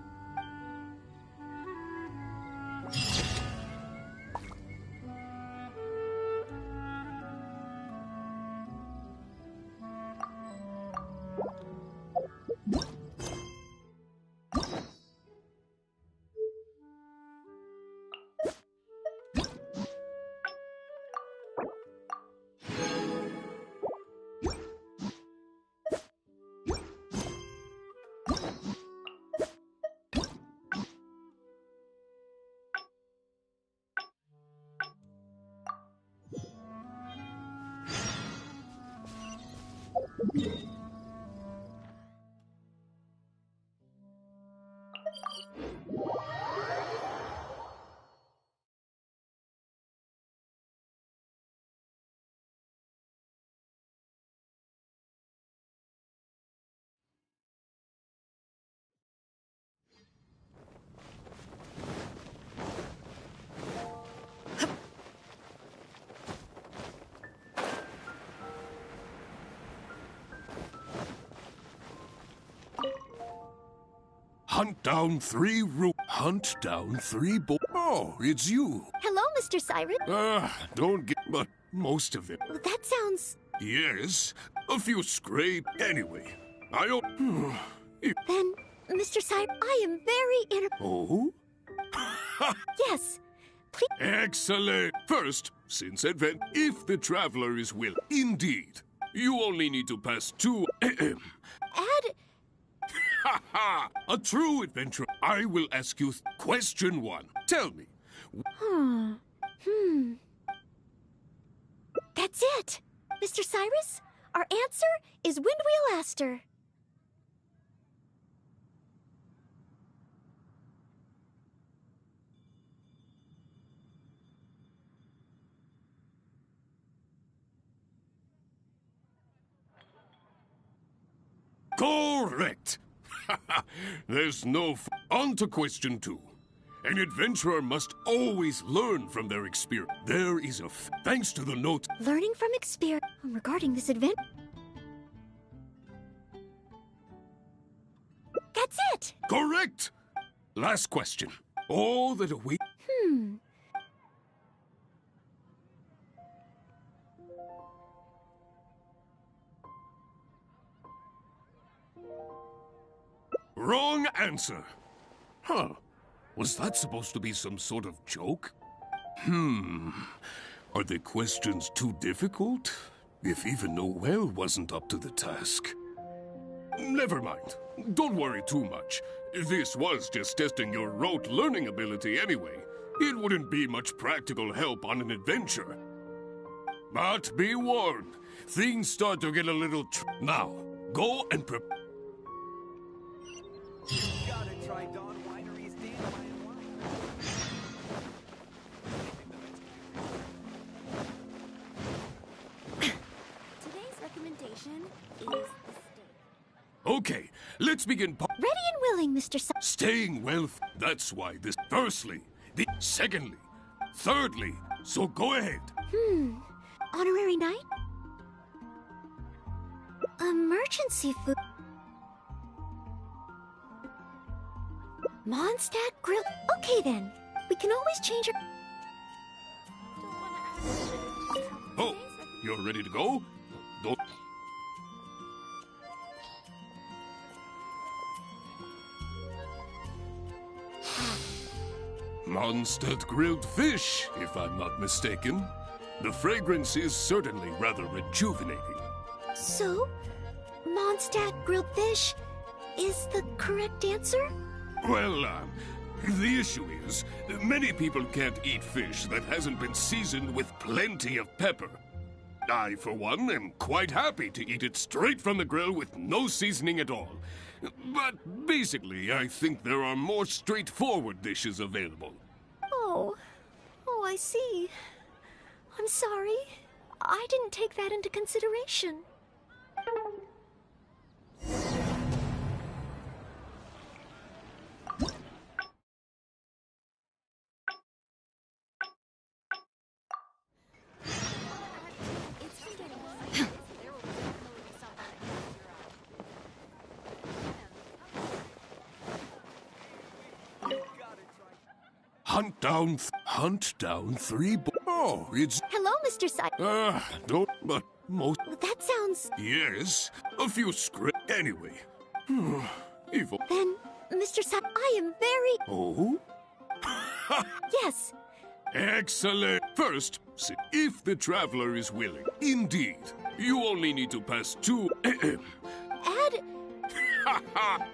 Hunt down 3 Hunt down 3 Oh, it's you. Hello, Mr. Cyrus. Don't get... But most of it. Well, that sounds... Yes, a few scrape. Anyway, I don't... Then, Mr. Cyrus, I am very Oh? Yes, please... Excellent. First, since if the traveler is willing. Indeed. You only need to pass 2... A true adventurer. I will ask you question 1. Tell me. That's it! Mr. Cyrus, our answer is Windwheel Aster. Correct! There's no On to question 2. An adventurer must always learn from their experience. There is a thanks to the note. Learning from experience regarding this event. That's it! Correct! Last question. All that await. Wrong answer. Huh. Was that supposed to be some sort of joke? Are the questions too difficult? If even Noelle wasn't up to the task. Never mind. Don't worry too much. This was just testing your rote learning ability anyway. It wouldn't be much practical help on an adventure. But be warned, things start to get a little now, go and prepare. Gotta try Dawn Winery's dandelion wine. Today's recommendation is the steak. Okay, let's begin. Ready and willing, Mr. Staying well, that's why this. Firstly, secondly, thirdly, so go ahead. Honorary night? Emergency food. Mondstadt grill. Okay then. We can always change our. Oh, you're ready to go? Don't. Mondstadt grilled fish, if I'm not mistaken. The fragrance is certainly rather rejuvenating. So, Mondstadt grilled fish is the correct answer? Well, the issue is, many people can't eat fish that hasn't been seasoned with plenty of pepper. I, for one, am quite happy to eat it straight from the grill with no seasoning at all. But basically, I think there are more straightforward dishes available. Oh, I see. I'm sorry. I didn't take that into consideration. Hunt down 3 Oh, it's... Hello, Mr. Don't, but most... That sounds... Yes, a few script... Anyway. Evil... Then, Mr. I am very... Oh? Yes. Excellent. First, see if the traveler is willing. Indeed. You only need to pass 2... Add...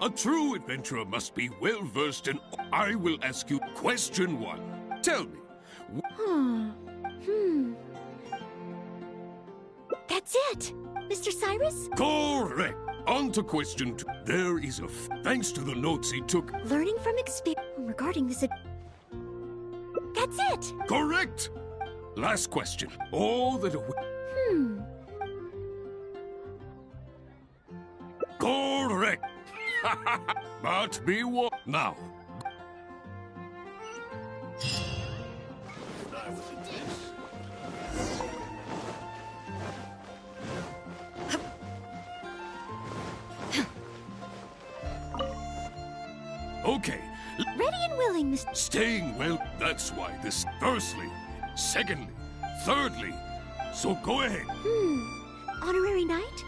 A true adventurer must be well-versed in... I will ask you question 1. Tell me. That's it. Mr. Cyrus? Correct. On to question 2. There is a... Thanks to the notes he took... Learning from experience regarding this... That's it. Correct. Last question. All that... Correct. But be warned. Now. Okay. Ready and willing, Mr. Staying well, that's why this... Firstly, secondly, thirdly, so go ahead. Honorary night?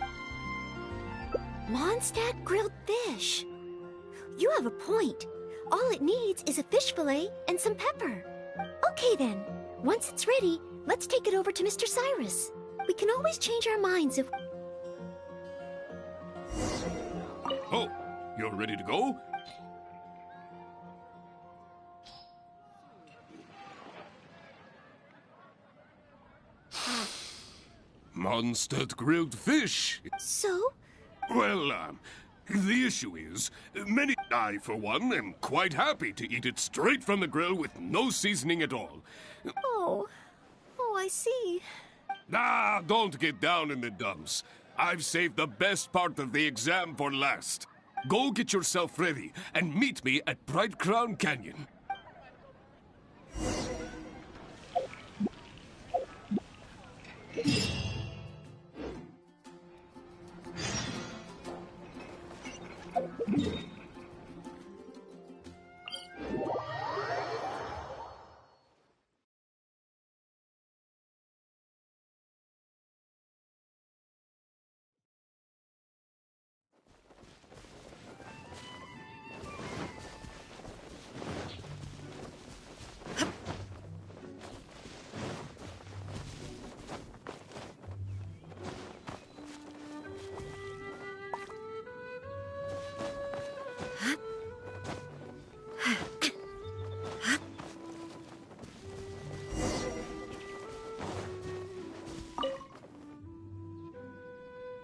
Mondstadt grilled fish. You have a point. All it needs is a fish fillet and some pepper. Okay then. Once it's ready, let's take it over to Mr. Cyrus. We can always change our minds if... Oh, you're ready to go? Mondstadt grilled fish. So? Well, the issue is, I, for one, am quite happy to eat it straight from the grill with no seasoning at all. Oh, I see. Don't get down in the dumps. I've saved the best part of the exam for last. Go get yourself ready and meet me at Bright Crown Canyon.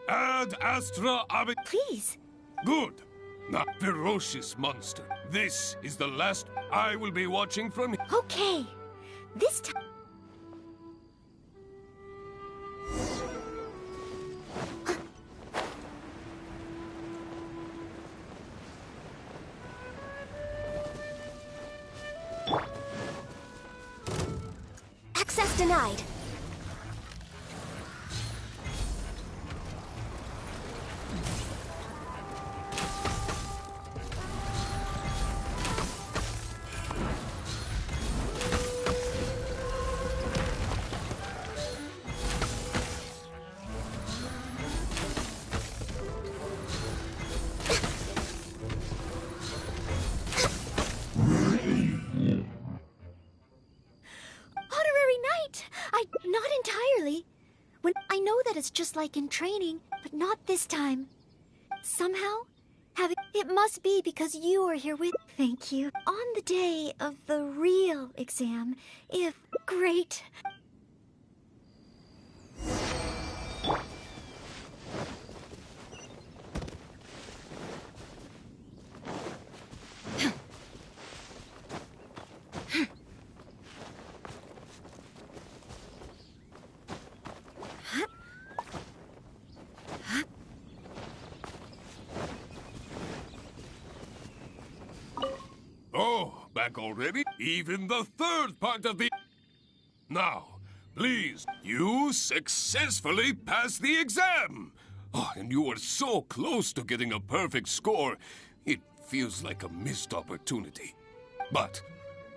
Ad Astra Abit. Please. Good. Now, ferocious monster. This is the last I will be watching from. Okay. This time. Access denied. Not entirely. When I know that it's just like in training, but not this time. Somehow, it must be because you are here with. Thank you. On the day of the real exam, if great. Oh, back already? Even the third part of the... Now, please, you successfully passed the exam! Oh, and you were so close to getting a perfect score, it feels like a missed opportunity. But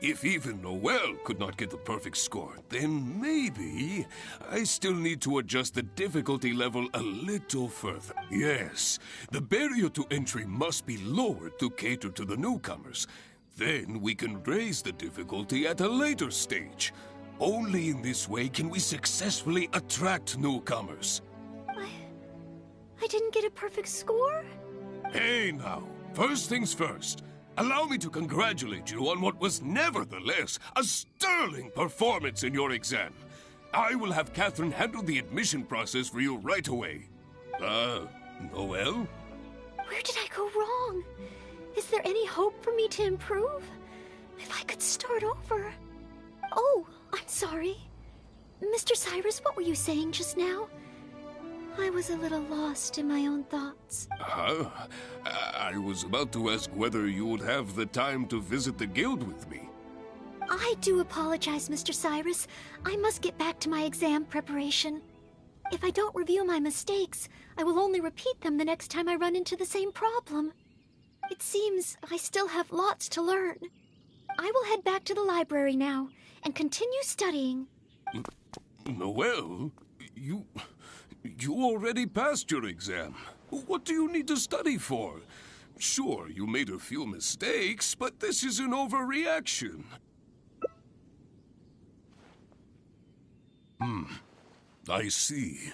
if even Noelle could not get the perfect score, then maybe I still need to adjust the difficulty level a little further. Yes, the barrier to entry must be lowered to cater to the newcomers. Then we can raise the difficulty at a later stage. Only in this way can we successfully attract newcomers. I didn't get a perfect score? Hey now, first things first. Allow me to congratulate you on what was nevertheless a sterling performance in your exam. I will have Catherine handle the admission process for you right away. Noelle? Where did I go wrong? Is there any hope for me to improve? If I could start over. Oh, I'm sorry. Mr. Cyrus, what were you saying just now? I was a little lost in my own thoughts. I was about to ask whether you would have the time to visit the guild with me. I do apologize, Mr. Cyrus. I must get back to my exam preparation. If I don't review my mistakes, I will only repeat them the next time I run into the same problem. It seems I still have lots to learn. I will head back to the library now and continue studying. Noelle, you already passed your exam. What do you need to study for? Sure, you made a few mistakes, but this is an overreaction. I see.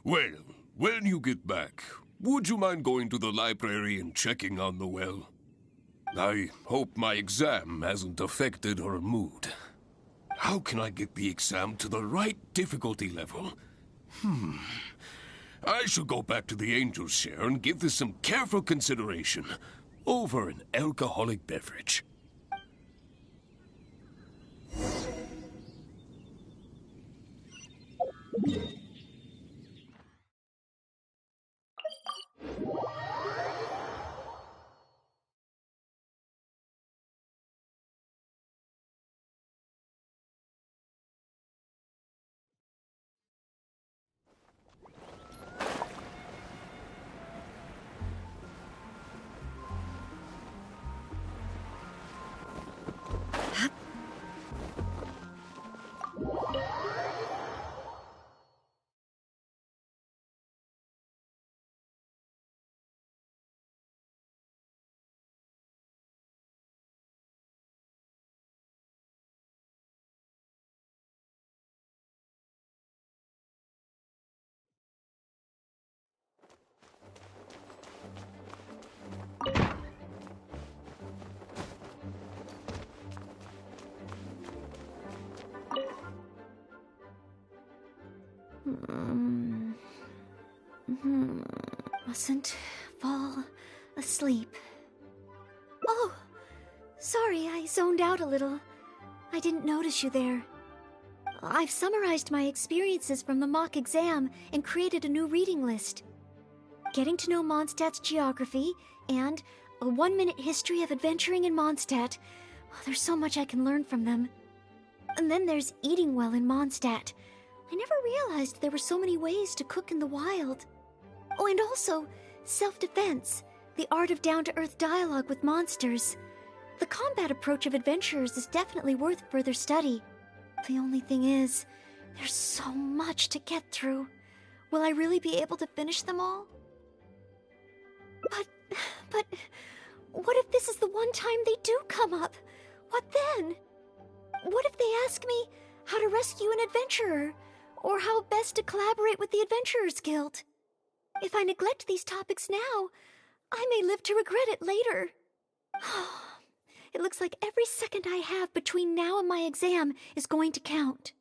Well, when you get back, would you mind going to the library and checking on Noelle? I hope my exam hasn't affected her mood. How can I get the exam to the right difficulty level? I should go back to the Angel's Share and give this some careful consideration over an alcoholic beverage. Mustn't fall asleep. Oh, sorry, I zoned out a little. I didn't notice you there. I've summarized my experiences from the mock exam and created a new reading list. Getting to know Mondstadt's geography and a 1-minute history of adventuring in Mondstadt. Oh, there's so much I can learn from them. And then there's eating well in Mondstadt. I never realized there were so many ways to cook in the wild. Oh, and also self-defense, the art of down-to-earth dialogue with monsters. The combat approach of adventurers is definitely worth further study. The only thing is, there's so much to get through. Will I really be able to finish them all? But, what if this is the one time they do come up? What then? What if they ask me how to rescue an adventurer? Or how best to collaborate with the Adventurers Guild? If I neglect these topics now, I may live to regret it later. It looks like every second I have between now and my exam is going to count.